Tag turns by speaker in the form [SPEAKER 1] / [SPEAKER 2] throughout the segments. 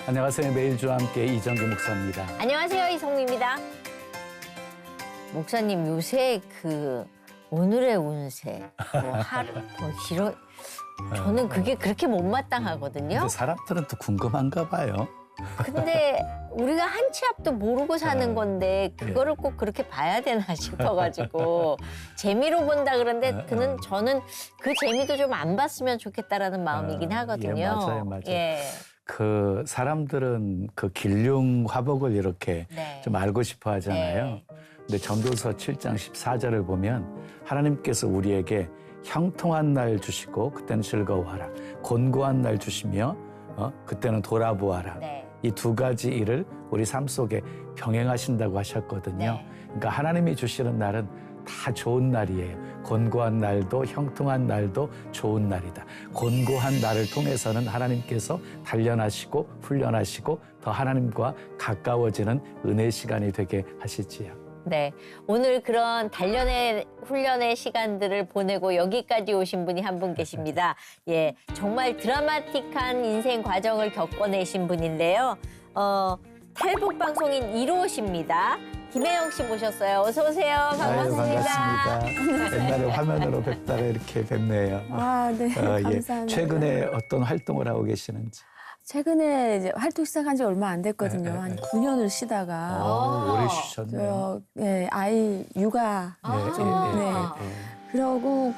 [SPEAKER 1] 안녕하세요. 매일주와 함께 이정규 목사입니다.
[SPEAKER 2] 안녕하세요, 이성미입니다. 목사님 요새 오늘의 운세, 하루 길어. 저는 그게 그렇게 못마땅하거든요.
[SPEAKER 1] 근데 사람들은 또 궁금한가 봐요.
[SPEAKER 2] 근데 우리가 한 치 앞도 모르고 사는 건데 그거를 꼭 그렇게 봐야 되나 싶어가지고 재미로 본다 그러는데 저는 그 재미도 좀 안 봤으면 좋겠다라는 마음이긴 하거든요.
[SPEAKER 1] 예, 맞아요.
[SPEAKER 2] 예.
[SPEAKER 1] 그 사람들은 그 길흉 화복을 이렇게
[SPEAKER 2] 네.
[SPEAKER 1] 좀 알고 싶어 하잖아요.
[SPEAKER 2] 네.
[SPEAKER 1] 근데 전도서 7장 14절을 보면 하나님께서 우리에게 형통한 날 주시고 그때는 즐거워하라. 곤고한 날 주시며 그때는 돌아보아라.
[SPEAKER 2] 네.
[SPEAKER 1] 이 두 가지 일을 우리 삶 속에 병행하신다고 하셨거든요.
[SPEAKER 2] 네.
[SPEAKER 1] 그러니까 하나님이 주시는 날은 다 좋은 날이에요. 곤고한 날도 형통한 날도 좋은 날이다. 곤고한 날을 통해서는 하나님께서 단련하시고 훈련하시고 더 하나님과 가까워지는 은혜 시간이 되게 하시지요.
[SPEAKER 2] 네, 오늘 그런 단련의 훈련의 시간들을 보내고 여기까지 오신 분이 한 분 계십니다. 예, 정말 드라마틱한 인생 과정을 겪어내신 분인데요. 탈북 방송인 1호십니다. 김혜영 씨 모셨어요. 어서 오세요. 반갑습니다.
[SPEAKER 1] 반갑습니다. 옛날에 화면으로 뵙다가 이렇게 뵙네요.
[SPEAKER 3] 아, 네. 감사합니다.
[SPEAKER 1] 최근에 어떤 활동을 하고 계시는지.
[SPEAKER 3] 최근에 이제 활동 시작한 지 얼마 안 됐거든요. 한 9년을 쉬다가.
[SPEAKER 1] 오래 쉬셨네요.
[SPEAKER 3] 아이 육아
[SPEAKER 1] 네.
[SPEAKER 3] 그러고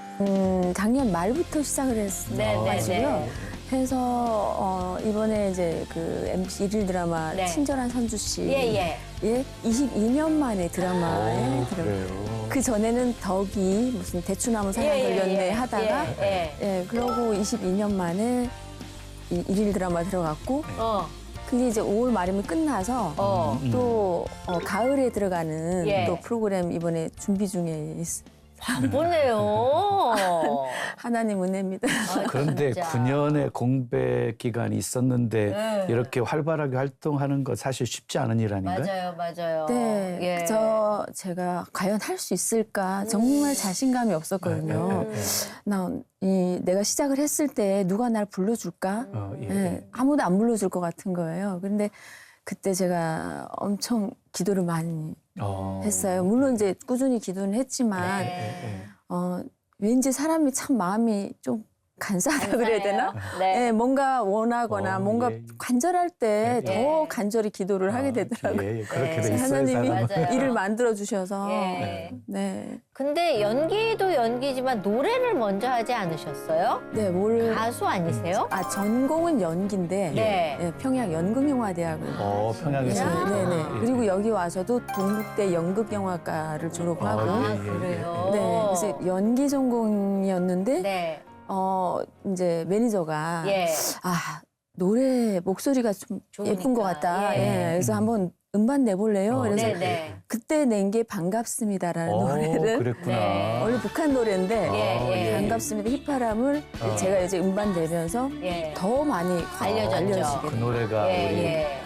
[SPEAKER 3] 작년 말부터 시작을 했어가지고요. 해서 이번에 이제 그 MC 일일 드라마
[SPEAKER 2] 네.
[SPEAKER 3] 친절한 선주 씨
[SPEAKER 2] 예.
[SPEAKER 3] 22년 만에 드라마에
[SPEAKER 1] 그래요.
[SPEAKER 3] 그 전에는 덕이 무슨 대추나무 사랑 걸렸네 하다가 그러고 22년 만에 일일 드라마 들어갔고 그게 이제 5월 말이면 끝나서 또 가을에 들어가는 또 프로그램 이번에 준비 중에 있어요.
[SPEAKER 2] 바쁘네요.
[SPEAKER 3] 하나님 은혜입니다.
[SPEAKER 1] 그런데
[SPEAKER 2] 진짜.
[SPEAKER 1] 9년의 공백 기간이 있었는데 이렇게 활발하게 활동하는 거 사실 쉽지 않은 일 아닌가요?
[SPEAKER 2] 맞아요.
[SPEAKER 3] 네,
[SPEAKER 2] 예.
[SPEAKER 3] 제가 과연 할 수 있을까 정말 자신감이 없었거든요. 내가 시작을 했을 때 누가 날 불러줄까? 아무도 안 불러줄 것 같은 거예요. 그런데 그때 제가 엄청 기도를 많이 했어요. 물론 이제 꾸준히 기도는 했지만 왠지 사람이 참 마음이 좀 간사하다 그래야 되나?
[SPEAKER 2] 네.
[SPEAKER 3] 뭔가 원하거나 뭔가 간절할 때 더 간절히 기도를 하게 되더라고요.
[SPEAKER 1] 그렇게 돼 있어요.
[SPEAKER 3] 하나님이
[SPEAKER 2] 맞아요.
[SPEAKER 3] 일을 만들어 주셔서.
[SPEAKER 2] 예.
[SPEAKER 3] 네.
[SPEAKER 2] 근데 연기도 연기지만 노래를 먼저 하지 않으셨어요?
[SPEAKER 3] 네,
[SPEAKER 2] 가수 아니세요?
[SPEAKER 3] 전공은 연기인데
[SPEAKER 2] 네.
[SPEAKER 3] 평양 연극영화대학을.
[SPEAKER 1] 평양에서.
[SPEAKER 3] 네네. 그리고 여기 와서도 동국대 연극영화과를 졸업하고.
[SPEAKER 2] 그래요?
[SPEAKER 3] 네. 그래서 연기 전공이었는데
[SPEAKER 2] 네.
[SPEAKER 3] 이제 매니저가
[SPEAKER 2] 예.
[SPEAKER 3] 노래 목소리가 좀
[SPEAKER 2] 좋으니까.
[SPEAKER 3] 예쁜 것 같다.
[SPEAKER 2] 예.
[SPEAKER 3] 그래서 한번 음반 내볼래요? 그래서
[SPEAKER 2] 네네.
[SPEAKER 3] 그때 낸 게 반갑습니다라는 노래를
[SPEAKER 1] 그랬구나.
[SPEAKER 2] 네.
[SPEAKER 3] 원래 북한 노래인데
[SPEAKER 2] 예.
[SPEAKER 3] 반갑습니다 휘파람을 제가 이제 음반 내면서
[SPEAKER 2] 예.
[SPEAKER 3] 더 많이
[SPEAKER 2] 알려졌죠.
[SPEAKER 3] 알려지게
[SPEAKER 1] 그
[SPEAKER 3] 됐어요.
[SPEAKER 1] 노래가
[SPEAKER 2] 예.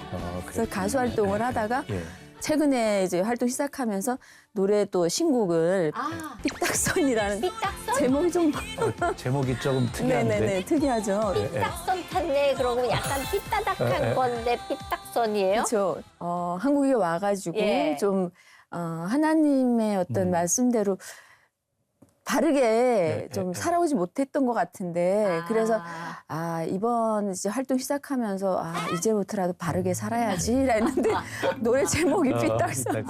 [SPEAKER 3] 그래서 가수 활동을 하다가
[SPEAKER 1] 예.
[SPEAKER 3] 최근에 이제 활동 시작하면서 노래 또 신곡을 삐딱선이라는
[SPEAKER 2] 삐딱선?
[SPEAKER 3] 제목이 좀
[SPEAKER 1] 제목이 조금 특이한데.
[SPEAKER 3] 네네네 특이하죠.
[SPEAKER 2] 삐딱선 탔네. 그러고 약간 삐따닥한 건데 삐딱선이에요?
[SPEAKER 3] 그렇죠. 한국에 와가지고
[SPEAKER 2] 예.
[SPEAKER 3] 좀 하나님의 어떤 말씀대로 바르게 좀 살아오지 못했던 것 같은데 그래서 이번 이제 활동 시작하면서 이제부터라도 바르게 살아야지 했는데 노래 제목이 삐딱선.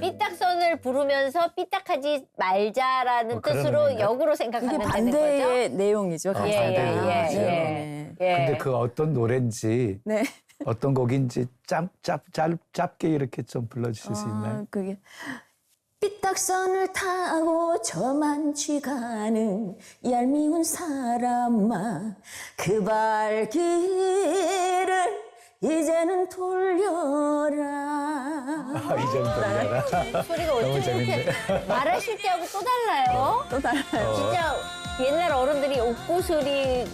[SPEAKER 2] 삐딱선을 부르면서 삐딱하지 말자라는 뜻으로
[SPEAKER 1] 그러는
[SPEAKER 2] 역으로
[SPEAKER 3] 그게
[SPEAKER 2] 생각하면 되는 거죠?
[SPEAKER 3] 반대의 내용이죠. 가사가.
[SPEAKER 2] 예.
[SPEAKER 1] 근데 그 어떤 노래인지
[SPEAKER 3] 네.
[SPEAKER 1] 어떤 곡인지 짧게 이렇게 좀 불러주실 수 있나요?
[SPEAKER 3] 그게 삐딱선을 타고 저만치 가는 얄미운 사람아 그 발길을 이제는 돌려라.
[SPEAKER 1] 이 정도야.
[SPEAKER 2] 소리가 어쩜 이렇게 말하실 때하고 또 달라요?
[SPEAKER 3] 또 달라요.
[SPEAKER 2] 진짜 옛날 어른들이 옥구슬이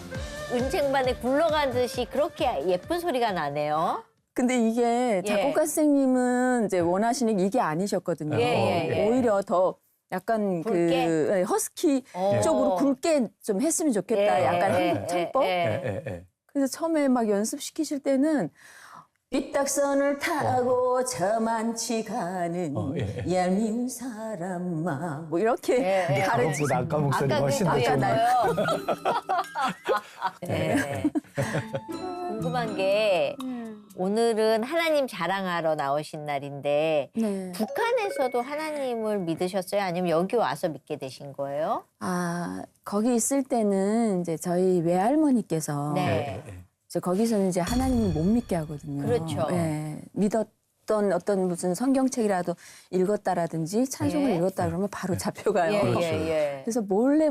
[SPEAKER 2] 은쟁반에 굴러가듯이 그렇게 예쁜 소리가 나네요.
[SPEAKER 3] 근데 이게 작곡가 선생님은 이제 원하시는 이게 아니셨거든요.
[SPEAKER 2] 예.
[SPEAKER 3] 오히려 더 약간
[SPEAKER 2] 굵게?
[SPEAKER 3] 그 허스키 쪽으로 굵게 좀 했으면 좋겠다. 약간 한국 창법. 그래서 처음에 막 연습시키실 때는 삐딱선을 타고 저만치 가는 얄미운 사람아 뭐 이렇게 가르치고
[SPEAKER 1] 아까 목소리가
[SPEAKER 2] 아까
[SPEAKER 1] 훨씬
[SPEAKER 2] 그
[SPEAKER 1] 더 좋은
[SPEAKER 2] 거예요. 네. 궁금한 게 오늘은 하나님 자랑하러 나오신 날인데
[SPEAKER 3] 네.
[SPEAKER 2] 북한에서도 하나님을 믿으셨어요? 아니면 여기 와서 믿게 되신 거예요?
[SPEAKER 3] 아 거기 있을 때는 이제 저희 외할머니께서
[SPEAKER 2] 네.
[SPEAKER 3] 이제 거기서는 이제 하나님을 못 믿게 하거든요.
[SPEAKER 2] 그렇죠.
[SPEAKER 3] 예, 믿었던 어떤 무슨 성경책이라도 읽었다라든지 찬송을
[SPEAKER 2] 예.
[SPEAKER 3] 읽었다 그러면 바로 잡혀가요.
[SPEAKER 2] 예.
[SPEAKER 3] 그래서 몰래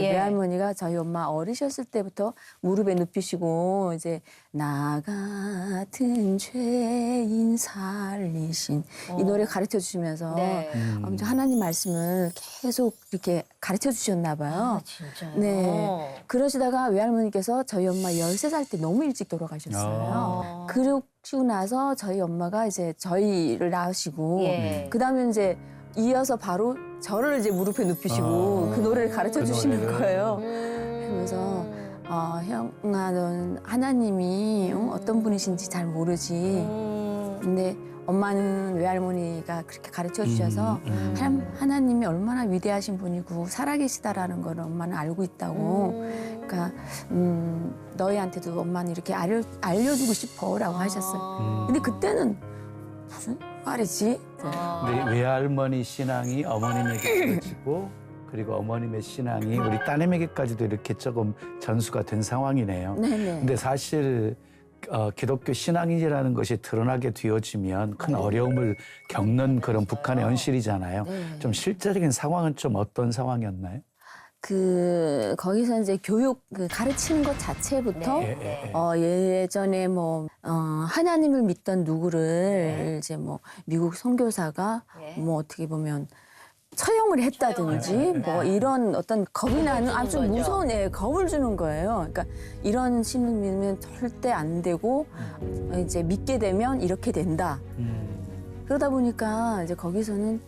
[SPEAKER 2] 예.
[SPEAKER 3] 외할머니가 저희 엄마 어리셨을 때부터 무릎에 눕히시고 이제 나 같은 죄인 살리신 이 노래 가르쳐 주시면서
[SPEAKER 2] 네.
[SPEAKER 3] 아무튼 하나님 말씀을 계속 이렇게 가르쳐 주셨나 봐요.
[SPEAKER 2] 아, 진짜요?
[SPEAKER 3] 네. 그러시다가 외할머니께서 저희 엄마 13살 때 너무 일찍 돌아가셨어요. 그러시고 나서 저희 엄마가 이제 저희를 낳으시고
[SPEAKER 2] 예.
[SPEAKER 3] 그다음에 이제 이어서 바로 저를 이제 무릎에 눕히시고 그 노래를 가르쳐 주시는 거예요. 그러면서 형아 넌 하나님이 어떤 분이신지 잘 모르지. 근데 엄마는 외할머니가 그렇게 가르쳐 주셔서 하나님이 얼마나 위대하신 분이고 살아계시다라는 걸 엄마는 알고 있다고. 그러니까 너희한테도 엄마는 이렇게 알려주고 싶어라고 하셨어요. 근데 그때는 무슨 말이지?
[SPEAKER 1] 근데 외할머니 신앙이 어머님에게 이어지고 그리고 어머님의 신앙이 우리 따님에게까지도 이렇게 조금 전수가 된 상황이네요.
[SPEAKER 3] 네네.
[SPEAKER 1] 근데 사실 기독교 신앙인이라는 것이 드러나게 되어지면 큰 어려움을 겪는 그런 북한의 현실이잖아요.
[SPEAKER 3] 네.
[SPEAKER 1] 좀 실제적인 상황은 좀 어떤 상황이었나요?
[SPEAKER 3] 거기서 이제 교육 가르치는 것 자체부터
[SPEAKER 2] 네.
[SPEAKER 3] 예전에 하나님을 믿던 누구를 이제 미국 선교사가 어떻게 보면 처형을 했다든지 이런 어떤 겁이 나는 아주
[SPEAKER 2] 거죠.
[SPEAKER 3] 무서운 겁을 주는 거예요. 그러니까 이런 신을 믿으면 절대 안 되고 이제 믿게 되면 이렇게 된다. 그러다 보니까 이제 거기서는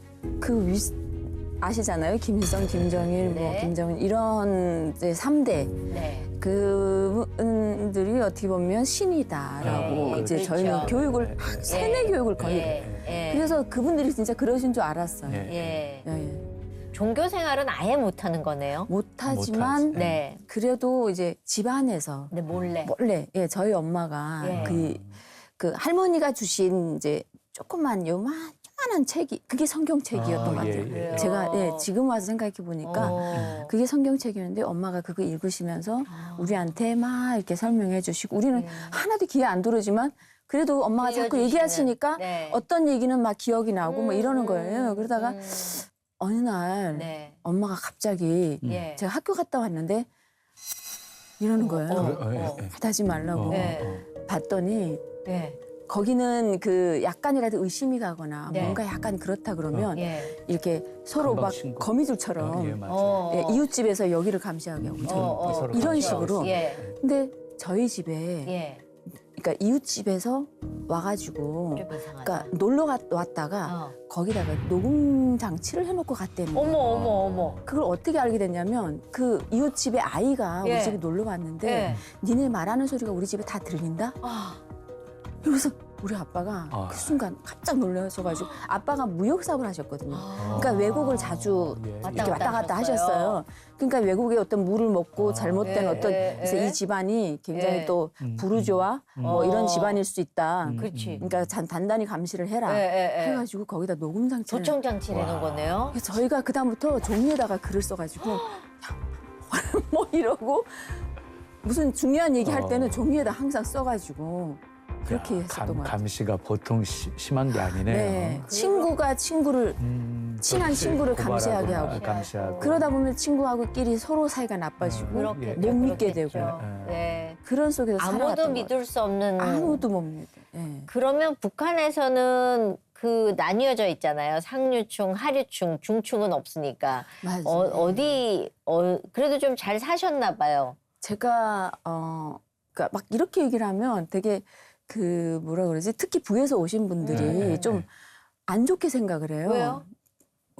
[SPEAKER 3] 아시잖아요. 김일성, 김정일,
[SPEAKER 2] 네.
[SPEAKER 3] 김정은 이런 이제 3대
[SPEAKER 2] 네.
[SPEAKER 3] 그분들이 어떻게 보면 신이다라고 이제
[SPEAKER 2] 그렇죠.
[SPEAKER 3] 저희는 교육을 세뇌 교육을 거의 그래서 그분들이 진짜 그러신 줄 알았어요.
[SPEAKER 2] 예.
[SPEAKER 3] 예.
[SPEAKER 2] 종교 생활은 아예 못하는 거네요.
[SPEAKER 3] 못하지만
[SPEAKER 1] 못하지.
[SPEAKER 2] 네.
[SPEAKER 3] 그래도 이제 집안에서
[SPEAKER 2] 근데 몰래.
[SPEAKER 3] 몰래 저희 엄마가
[SPEAKER 2] 예.
[SPEAKER 3] 그 할머니가 주신 이제 조그만 요만한 책이 그게 성경책이었던 것 같아요.
[SPEAKER 2] 그래요?
[SPEAKER 3] 제가 지금 와서 생각해 보니까 그게 성경책이었는데 엄마가 그거 읽으시면서 우리한테 막 이렇게 설명해 주시고 우리는 하나도 귀에 안 들어오지만 그래도 엄마가 자꾸
[SPEAKER 2] 들려주시는.
[SPEAKER 3] 얘기하시니까
[SPEAKER 2] 네.
[SPEAKER 3] 어떤 얘기는 막 기억이 나고 이러는 거예요. 그러다가 어느 날
[SPEAKER 2] 네.
[SPEAKER 3] 엄마가 갑자기
[SPEAKER 2] 예.
[SPEAKER 3] 제가 학교 갔다 왔는데 이러는 거예요. 하지 말라고.
[SPEAKER 2] 네.
[SPEAKER 3] 봤더니
[SPEAKER 2] 네.
[SPEAKER 3] 거기는 약간이라도 의심이 가거나
[SPEAKER 2] 네.
[SPEAKER 3] 뭔가 약간 그렇다 그러면
[SPEAKER 2] 예.
[SPEAKER 3] 이렇게 서로
[SPEAKER 1] 금방
[SPEAKER 3] 막
[SPEAKER 1] 신고.
[SPEAKER 3] 거미줄처럼
[SPEAKER 1] 예, 맞아요.
[SPEAKER 3] 이웃집에서 여기를 감시하게 하고
[SPEAKER 1] 서로
[SPEAKER 3] 이런
[SPEAKER 1] 감시하고
[SPEAKER 3] 식으로.
[SPEAKER 2] 예.
[SPEAKER 3] 근데 저희 집에
[SPEAKER 2] 예.
[SPEAKER 3] 그러니까 이웃집에서 와가지고
[SPEAKER 2] 좀 이상하다.
[SPEAKER 3] 그러니까 왔다가
[SPEAKER 2] 어.
[SPEAKER 3] 거기다가 녹음 장치를 해놓고 갔대는 거예요.
[SPEAKER 2] 어머.
[SPEAKER 3] 그걸 어떻게 알게 됐냐면 그 이웃집의 아이가
[SPEAKER 2] 예.
[SPEAKER 3] 우리 집에 놀러 왔는데
[SPEAKER 2] 예.
[SPEAKER 3] 니네 말하는 소리가 우리 집에 다 들린다?
[SPEAKER 2] 아.
[SPEAKER 3] 그래서 우리 아빠가 그 순간 깜짝 놀라셔가지고 아빠가 무역 사업을 하셨거든요. 그러니까 외국을 자주 이렇게 왔다 갔다 하셨어요. 그러니까 외국의 어떤 물을 먹고 잘못된 어떤 그래서 이 집안이 굉장히 또 부르주아 이런 집안일 수 있다.
[SPEAKER 2] 그렇지.
[SPEAKER 3] 그러니까 단단히 감시를 해라. 해가지고 거기다 녹음 장치를.
[SPEAKER 2] 도청 장치를 해놓은 거네요.
[SPEAKER 3] 그래서 저희가 그 다음부터 종이에다가 글을 써가지고 이러고 무슨 중요한 얘기 할 때는 종이에다 항상 써가지고 그렇게 했었던 것 같아요.
[SPEAKER 1] 감시가 보통 심한 게 아니네요.
[SPEAKER 3] 네, 친구가 친구를 친한 친구를 감시하게 하고
[SPEAKER 1] 감시하고.
[SPEAKER 3] 그러다 보면 친구하고끼리 서로 사이가 나빠지고
[SPEAKER 2] 그렇겠죠.
[SPEAKER 3] 못 믿게 되고
[SPEAKER 2] 그렇겠죠. 네.
[SPEAKER 3] 그런 속에서
[SPEAKER 2] 아무도
[SPEAKER 3] 살아왔던 것 같아요.
[SPEAKER 2] 믿을 수 없는.
[SPEAKER 3] 아무도 못 믿어. 네.
[SPEAKER 2] 그러면 북한에서는 나뉘어져 있잖아요. 상류층, 하류층, 중층은 없으니까.
[SPEAKER 3] 맞아요.
[SPEAKER 2] 그래도 좀 잘 사셨나 봐요.
[SPEAKER 3] 제가 그러니까 막 이렇게 얘기를 하면 되게 뭐라 그러지? 특히 부에서 오신 분들이 좀 안 좋게 생각을 해요.
[SPEAKER 2] 왜요?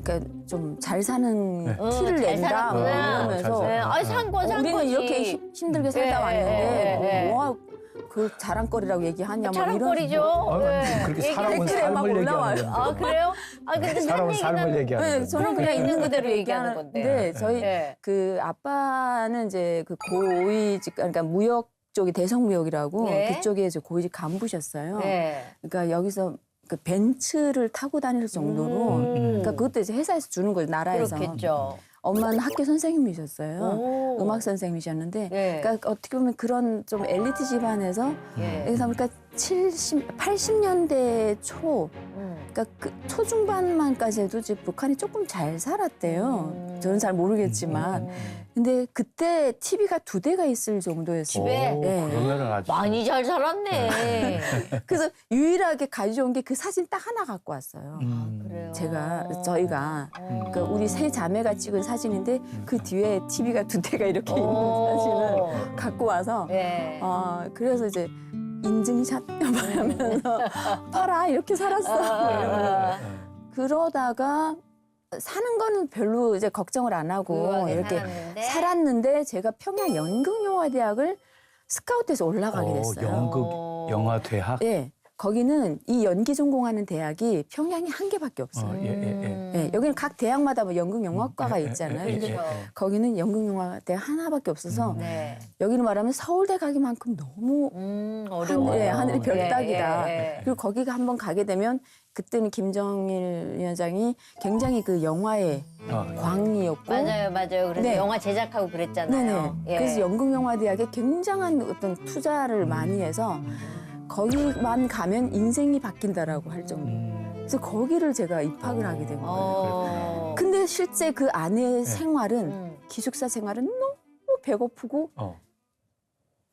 [SPEAKER 3] 그러니까 좀 잘 사는
[SPEAKER 1] 네.
[SPEAKER 3] 티를
[SPEAKER 2] 잘
[SPEAKER 3] 낸다 뭐
[SPEAKER 2] 살았구나.
[SPEAKER 3] 이러면서
[SPEAKER 1] 잘
[SPEAKER 2] 아, 산 거지.
[SPEAKER 3] 우리는 이렇게 힘들게 살다 왔는데 그 자랑거리라고 얘기하냐 뭐 이런
[SPEAKER 2] 자랑거리죠.
[SPEAKER 1] 그렇게
[SPEAKER 3] 댓글에
[SPEAKER 1] 살아온
[SPEAKER 3] 막
[SPEAKER 1] 삶을
[SPEAKER 3] 올라와요.
[SPEAKER 1] 얘기하는 건데.
[SPEAKER 2] 아, 그래요? 아, 근데
[SPEAKER 1] 살아온 삶을 얘기하는
[SPEAKER 3] 네,
[SPEAKER 1] 건데.
[SPEAKER 3] 저는 그냥 있는 그대로
[SPEAKER 2] 얘기하는
[SPEAKER 3] 얘기하는데 저희
[SPEAKER 2] 네.
[SPEAKER 3] 그 아빠는 이제 그 고위직 그러니까 무역 쪽이 대성무역이라고
[SPEAKER 2] 네.
[SPEAKER 3] 그쪽에 이제 고위직 간부셨어요.
[SPEAKER 2] 네.
[SPEAKER 3] 그러니까 여기서 그 벤츠를 타고 다닐 정도로 그러니까 그것도 이제 회사에서 주는 거예요, 나라에서.
[SPEAKER 2] 그렇겠죠.
[SPEAKER 3] 엄마는 학교 선생님이셨어요.
[SPEAKER 2] 오.
[SPEAKER 3] 음악 선생님이셨는데
[SPEAKER 2] 네.
[SPEAKER 3] 그러니까 어떻게 보면 그런 좀 엘리트 집안에서
[SPEAKER 2] 예.
[SPEAKER 3] 그래서 그러니까 80년대 초 그러니까 그 초중반만까지 해도 이제 북한이 조금 잘 살았대요. 저는 잘 모르겠지만. 근데 그때 TV가 2대가 있을 정도였어요.
[SPEAKER 2] 집에?
[SPEAKER 1] 오,
[SPEAKER 3] 네.
[SPEAKER 1] 그러면은 아주
[SPEAKER 2] 많이 잘 살았네.
[SPEAKER 3] 그래서 유일하게 가져온 게 그 사진 딱 하나 갖고 왔어요.
[SPEAKER 2] 그래요.
[SPEAKER 3] 저희가 그러니까 우리 세 자매가 찍은 사진인데 그 뒤에 TV가 2대가 이렇게 있는 사진을 갖고 와서
[SPEAKER 2] 예.
[SPEAKER 3] 그래서 이제 인증샷 하면서 봐라 이렇게 살았어. 이러면서. 그러다가 사는 거는 별로 이제 걱정을 안 하고 이렇게 살았는데 제가 평양 연극영화대학을 스카우트해서 올라가게 됐어요.
[SPEAKER 1] 연극 영화 대학.
[SPEAKER 3] 예. 거기는 이 연기 전공하는 대학이 평양에 한 개밖에 없어요. 예, 여기는 각 대학마다 뭐 연극영화과가 있잖아요. 근데 거기는 연극영화대학 하나밖에 없어서
[SPEAKER 2] 네.
[SPEAKER 3] 여기는 말하면 서울대 가기만큼 너무
[SPEAKER 2] 어려워요.
[SPEAKER 3] 하늘이 별 따기다.
[SPEAKER 2] 예.
[SPEAKER 3] 그리고 거기가 한번 가게 되면 그때는 김정일 위원장이 굉장히 그 영화의 광이었고
[SPEAKER 2] 맞아요. 그래서
[SPEAKER 3] 네.
[SPEAKER 2] 영화 제작하고 그랬잖아요.
[SPEAKER 3] 네네. 그래서 연극영화대학에 굉장한 어떤 투자를 많이 해서 거기만 가면 인생이 바뀐다라고 할 정도. 그래서 거기를 제가 입학을 하게 된 거예요. 근데 실제 그 안의 생활은 기숙사 생활은 너무 배고프고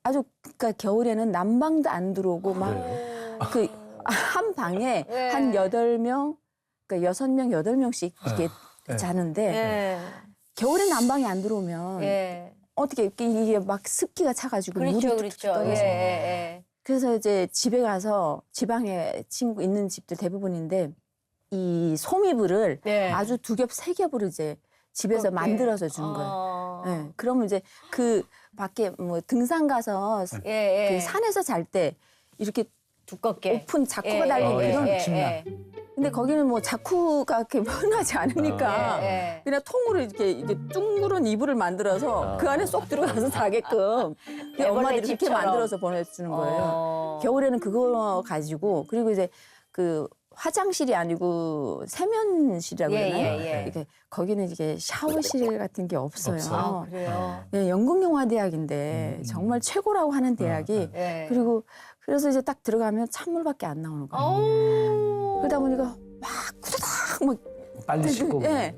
[SPEAKER 3] 아주 그러니까 겨울에는 난방도 안 들어오고 막 그 한 방에
[SPEAKER 2] 네.
[SPEAKER 3] 한 8명 그러니까 6명, 8명씩 이렇게 자는데
[SPEAKER 2] 예.
[SPEAKER 3] 겨울에 난방이 안 들어오면
[SPEAKER 2] 예.
[SPEAKER 3] 어떻게 이게 막 습기가 차가지고 물이
[SPEAKER 2] 그렇죠.
[SPEAKER 3] 뚝뚝 떨어져.
[SPEAKER 2] 예.
[SPEAKER 3] 그래서 이제 집에 가서 지방에 친구 있는 집들 대부분인데 이 소미불을
[SPEAKER 2] 네.
[SPEAKER 3] 아주 2겹, 3겹으로 이제 집에서
[SPEAKER 2] 그렇게.
[SPEAKER 3] 만들어서 준 거예요. 네. 그러면 이제 그 밖에 뭐 등산 가서 그 산에서 잘 때 이렇게
[SPEAKER 2] 두껍게
[SPEAKER 3] 오픈 자쿠가 달린 이런
[SPEAKER 1] 침낭.
[SPEAKER 3] 근데 거기는 뭐 자쿠가 그렇게 흔하지 않으니까 그냥 통으로 이렇게 둥그런 이불을 만들어서 그 안에 쏙 들어가서 자게끔 엄마들이 그렇게
[SPEAKER 2] 집처럼.
[SPEAKER 3] 만들어서 보내주는 거예요. 겨울에는 그거 가지고 그리고 이제 그 화장실이 아니고 세면실이라고 그러나요? 이렇게 거기는 이게 샤워실 같은 게 없어요.
[SPEAKER 1] 없어요?
[SPEAKER 2] 그래요.
[SPEAKER 3] 네, 연극영화대학인데 정말 최고라고 하는 대학이 그리고 그래서 이제 딱 들어가면 찬물밖에 안 나오는 거예요. 그러다 보니까 막 후다닥 막
[SPEAKER 1] 빨리 씻고.
[SPEAKER 3] 예.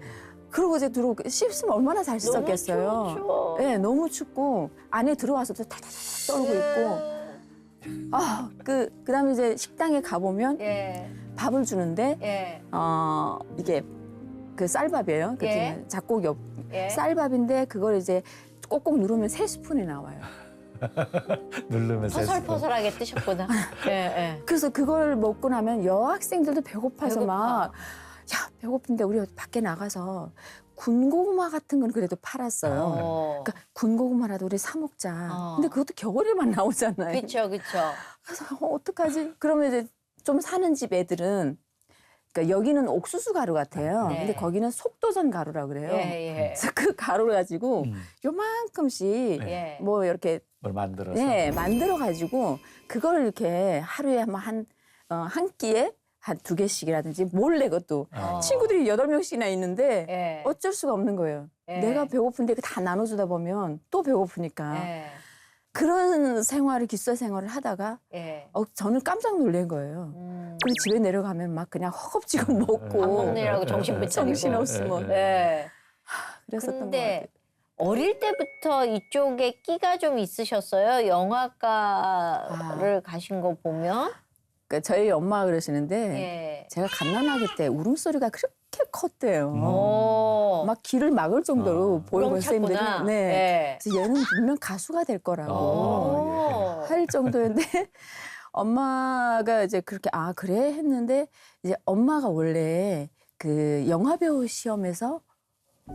[SPEAKER 3] 그러고 이제 들어오고 씻으면 얼마나 잘 씻었겠어요. 예, 너무 춥고 안에 들어와서도 타다닥 떨고 있고 그다음에 이제 식당에 가보면 밥을 주는데 이게 그 쌀밥이에요. 그때 잡곡이 쌀밥인데 그걸 이제 꼭꼭 누르면 3스푼이 나와요.
[SPEAKER 1] 누르면서
[SPEAKER 2] 퍼설퍼설하게 뜨셨구나.
[SPEAKER 3] 그래서 그걸 먹고 나면 여학생들도 배고파서 막 야, 배고픈데 우리 밖에 나가서 군고구마 같은 건 그래도 팔았어요. 그러니까 군고구마라도 우리 사 먹자. 근데 그것도 겨울에만 나오잖아요.
[SPEAKER 2] 그렇죠.
[SPEAKER 3] 그래서 어떡하지? 그러면 이제 좀 사는 집 애들은 그러니까 여기는 옥수수 가루 같아요. 근데 거기는 속도전 가루라고 그래요. 그래서 그 가루를 가지고 요만큼씩 뭐 이렇게
[SPEAKER 1] 뭘 만들어서.
[SPEAKER 3] 만들어 가지고 그걸 이렇게 하루에 한 끼에 한 2개씩이라든지 몰래 그것도 친구들이 8명씩이나 있는데 어쩔 수가 없는 거예요. 내가 배고픈데 다 나눠주다 보면 또 배고프니까. 그런 기숙사 생활을 하다가 저는 깜짝 놀란 거예요. 그리고 집에 내려가면 막 그냥 허겁지겁 먹고
[SPEAKER 2] 밥 먹느라고 정신 못 차리고.
[SPEAKER 3] 정신없으면 그랬었던 것
[SPEAKER 2] 근데
[SPEAKER 3] 같아요.
[SPEAKER 2] 어릴 때부터 이쪽에 끼가 좀 있으셨어요? 영화과를 가신 거 보면?
[SPEAKER 3] 그러니까 저희 엄마가 그러시는데 제가 갓난아기 때 울음소리가 그렇게 컸대요. 막 길을 막을 정도로 보이고 선생님들이 그래서 얘는 분명 가수가 될 거라고 할 정도였는데 엄마가 이제 그렇게 그래 했는데 이제 엄마가 원래 그 영화배우 시험에서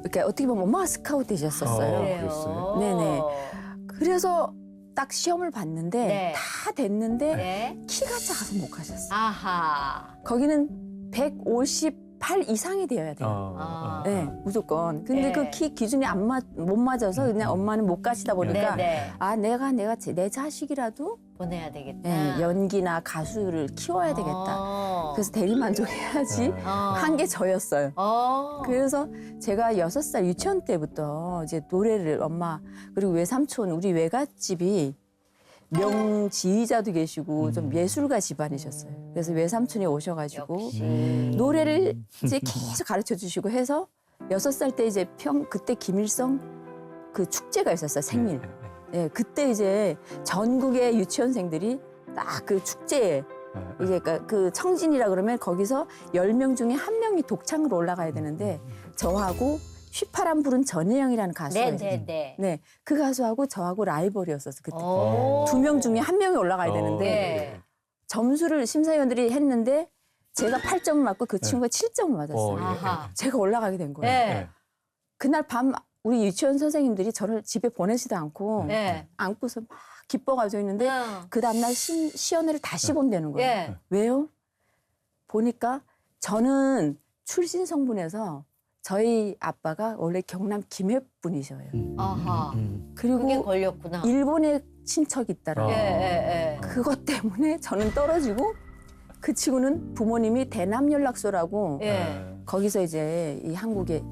[SPEAKER 3] 이렇게 어떻게 보면 엄마가 스카우트 되셨었어요.
[SPEAKER 2] 그래요.
[SPEAKER 3] 네네. 그래서 딱 시험을 봤는데
[SPEAKER 2] 네.
[SPEAKER 3] 다 됐는데
[SPEAKER 2] 네.
[SPEAKER 3] 키가 작아서 못 가셨어요.
[SPEAKER 2] 아하.
[SPEAKER 3] 거기는 158 이상이 되어야 돼요.
[SPEAKER 2] 아.
[SPEAKER 3] 네, 무조건. 근데
[SPEAKER 2] 네.
[SPEAKER 3] 그 키 기준이 못 맞아서 그냥 엄마는 못 가시다 보니까
[SPEAKER 2] 네네.
[SPEAKER 3] 아 내가 내 자식이라도
[SPEAKER 2] 보내야 되겠다.
[SPEAKER 3] 네, 연기나 가수를 키워야 되겠다. 그래서 대리만족해야지 한 게 저였어요. 그래서 제가 6살 유치원 때부터 이제 노래를 엄마 그리고 외삼촌 우리 외갓집이 명지휘자도 계시고 좀 예술가 집안이셨어요. 그래서 외삼촌이 오셔가지고
[SPEAKER 2] 역시.
[SPEAKER 3] 노래를 이제 계속 가르쳐 주시고 해서 6살 때 이제 그때 김일성 그 축제가 있었어요. 생일. 예, 그때 이제 전국의 유치원생들이 딱 그 축제에 이제 그 청진이라 그러면 거기서 10명 중에 1명이 독창으로 올라가야 되는데 저하고 휘파람 부른 전혜영이라는 가수가 있어요.
[SPEAKER 2] 네네네.
[SPEAKER 3] 네, 그 가수하고 저하고 라이벌이었었어 그때.
[SPEAKER 2] 오.
[SPEAKER 3] 2명 중에 1명이 올라가야 되는데
[SPEAKER 2] 네.
[SPEAKER 3] 점수를 심사위원들이 했는데 제가 8점을 맞고 그 친구가 7점을 맞았어요.
[SPEAKER 2] 아하.
[SPEAKER 3] 제가 올라가게 된 거예요.
[SPEAKER 2] 네.
[SPEAKER 3] 그날 밤 우리 유치원 선생님들이 저를 집에 보내지도 않고
[SPEAKER 2] 네.
[SPEAKER 3] 안고서 막 기뻐가지고 있는데 그 다음날 시연회를 다시 본다는 거예요.
[SPEAKER 2] 네.
[SPEAKER 3] 왜요? 보니까 저는 출신 성분에서 저희 아빠가 원래 경남 김해 분이셔요.
[SPEAKER 2] 아하. 그게
[SPEAKER 3] 그리고
[SPEAKER 2] 걸렸구나.
[SPEAKER 3] 일본에 친척이 있다라.
[SPEAKER 2] 예, 예, 예.
[SPEAKER 3] 그것 때문에 저는 떨어지고 그 친구는 부모님이 대남연락소라고
[SPEAKER 2] 예.
[SPEAKER 3] 거기서 이제 이 한국에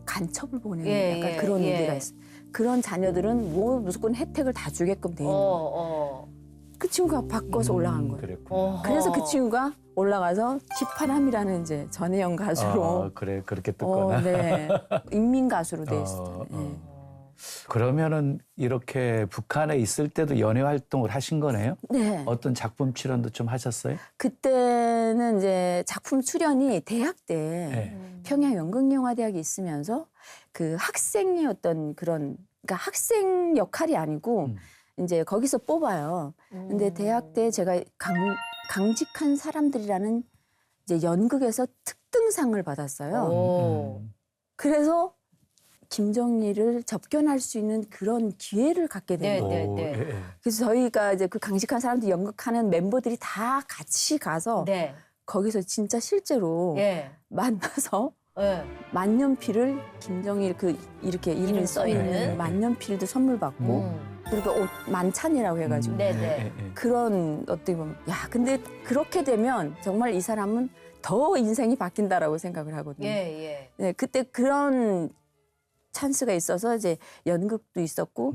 [SPEAKER 3] 간첩을 보내는
[SPEAKER 2] 예,
[SPEAKER 3] 약간
[SPEAKER 2] 예,
[SPEAKER 3] 그런
[SPEAKER 2] 예.
[SPEAKER 3] 의미가 있어요. 그런 자녀들은 뭐 무조건 혜택을 다 주게끔 돼 있는 거예요. 그 친구가 바꿔서 올라간 거예요.
[SPEAKER 1] 그랬구나.
[SPEAKER 3] 그래서 그 친구가 올라가서 휘파람이라는 이제 전혜영 가수로
[SPEAKER 1] 그래 그렇게 떴구나.
[SPEAKER 3] 네. 인민 가수로 돼 있어요. 네.
[SPEAKER 1] 그러면은 이렇게 북한에 있을 때도 연예 활동을 하신 거네요?
[SPEAKER 3] 네.
[SPEAKER 1] 어떤 작품 출연도 좀 하셨어요?
[SPEAKER 3] 그때는 이제 작품 출연이 대학 때
[SPEAKER 1] 네.
[SPEAKER 3] 평양 연극영화대학에 있으면서 그 학생의 어떤 그런 그러니까 학생 역할이 아니고 이제 거기서 뽑아요. 근데 대학 때 제가 강직한 사람들이라는 이제 연극에서 특등상을 받았어요.
[SPEAKER 2] 오.
[SPEAKER 3] 그래서 김정일을 접견할 수 있는 그런 기회를 갖게 된
[SPEAKER 2] 네,
[SPEAKER 3] 거예요.
[SPEAKER 2] 네.
[SPEAKER 1] 예.
[SPEAKER 3] 그래서 저희가 이제 그 강직한 사람들 연극하는 멤버들이 다 같이 가서
[SPEAKER 2] 네.
[SPEAKER 3] 거기서 진짜 실제로
[SPEAKER 2] 예.
[SPEAKER 3] 만나서
[SPEAKER 2] 예.
[SPEAKER 3] 만년필을 김정일 그 이렇게 이름이 써 있는
[SPEAKER 2] 있는?
[SPEAKER 3] 만년필도 선물 받고 그리고 옷 만찬이라고 해가지고
[SPEAKER 2] 네네.
[SPEAKER 3] 그런 어떻게 보면 야 근데 그렇게 되면 정말 이 사람은 더 인생이 바뀐다라고 생각을 하거든요.
[SPEAKER 2] 예, 예.
[SPEAKER 3] 네, 그때 그런 찬스가 있어서 이제 연극도 있었고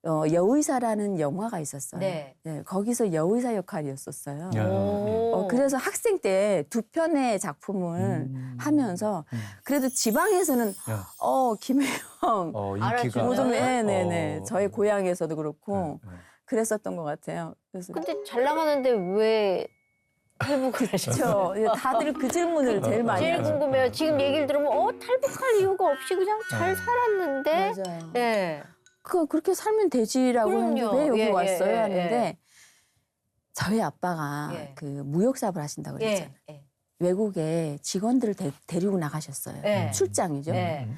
[SPEAKER 3] 여의사라는 영화가 있었어요.
[SPEAKER 2] 네.
[SPEAKER 3] 네, 거기서 여의사 역할이었었어요.
[SPEAKER 2] 오.
[SPEAKER 3] 그래서 학생 때 2편의 작품을 하면서 그래도 지방에서는
[SPEAKER 1] 야.
[SPEAKER 3] 김혜영
[SPEAKER 1] 인기가
[SPEAKER 2] 알아주면?
[SPEAKER 3] 좀 네네네
[SPEAKER 1] 어.
[SPEAKER 3] 저희 고향에서도 그렇고
[SPEAKER 1] 네.
[SPEAKER 3] 그랬었던 것 같아요. 그래서
[SPEAKER 2] 근데 잘 나가는데 왜 탈북을 하셨어요?
[SPEAKER 3] 그렇죠. 다들 그 질문을 제일 많이
[SPEAKER 2] 제일
[SPEAKER 3] 하죠.
[SPEAKER 2] 궁금해요. 지금 얘기를 들으면 탈북할 이유가 없이 그냥 잘 살았는데.
[SPEAKER 3] 맞아요.
[SPEAKER 2] 예.
[SPEAKER 3] 그렇게 살면 되지라고
[SPEAKER 2] 그럼요.
[SPEAKER 3] 했는데 왜 여기
[SPEAKER 2] 예, 예,
[SPEAKER 3] 왔어요?
[SPEAKER 2] 예,
[SPEAKER 3] 하는데
[SPEAKER 2] 예.
[SPEAKER 3] 저희 아빠가
[SPEAKER 2] 예.
[SPEAKER 3] 그 무역사업을 하신다고 그랬잖아요.
[SPEAKER 2] 예.
[SPEAKER 3] 외국에 직원들을 데리고 나가셨어요.
[SPEAKER 2] 예.
[SPEAKER 3] 출장이죠.
[SPEAKER 2] 예.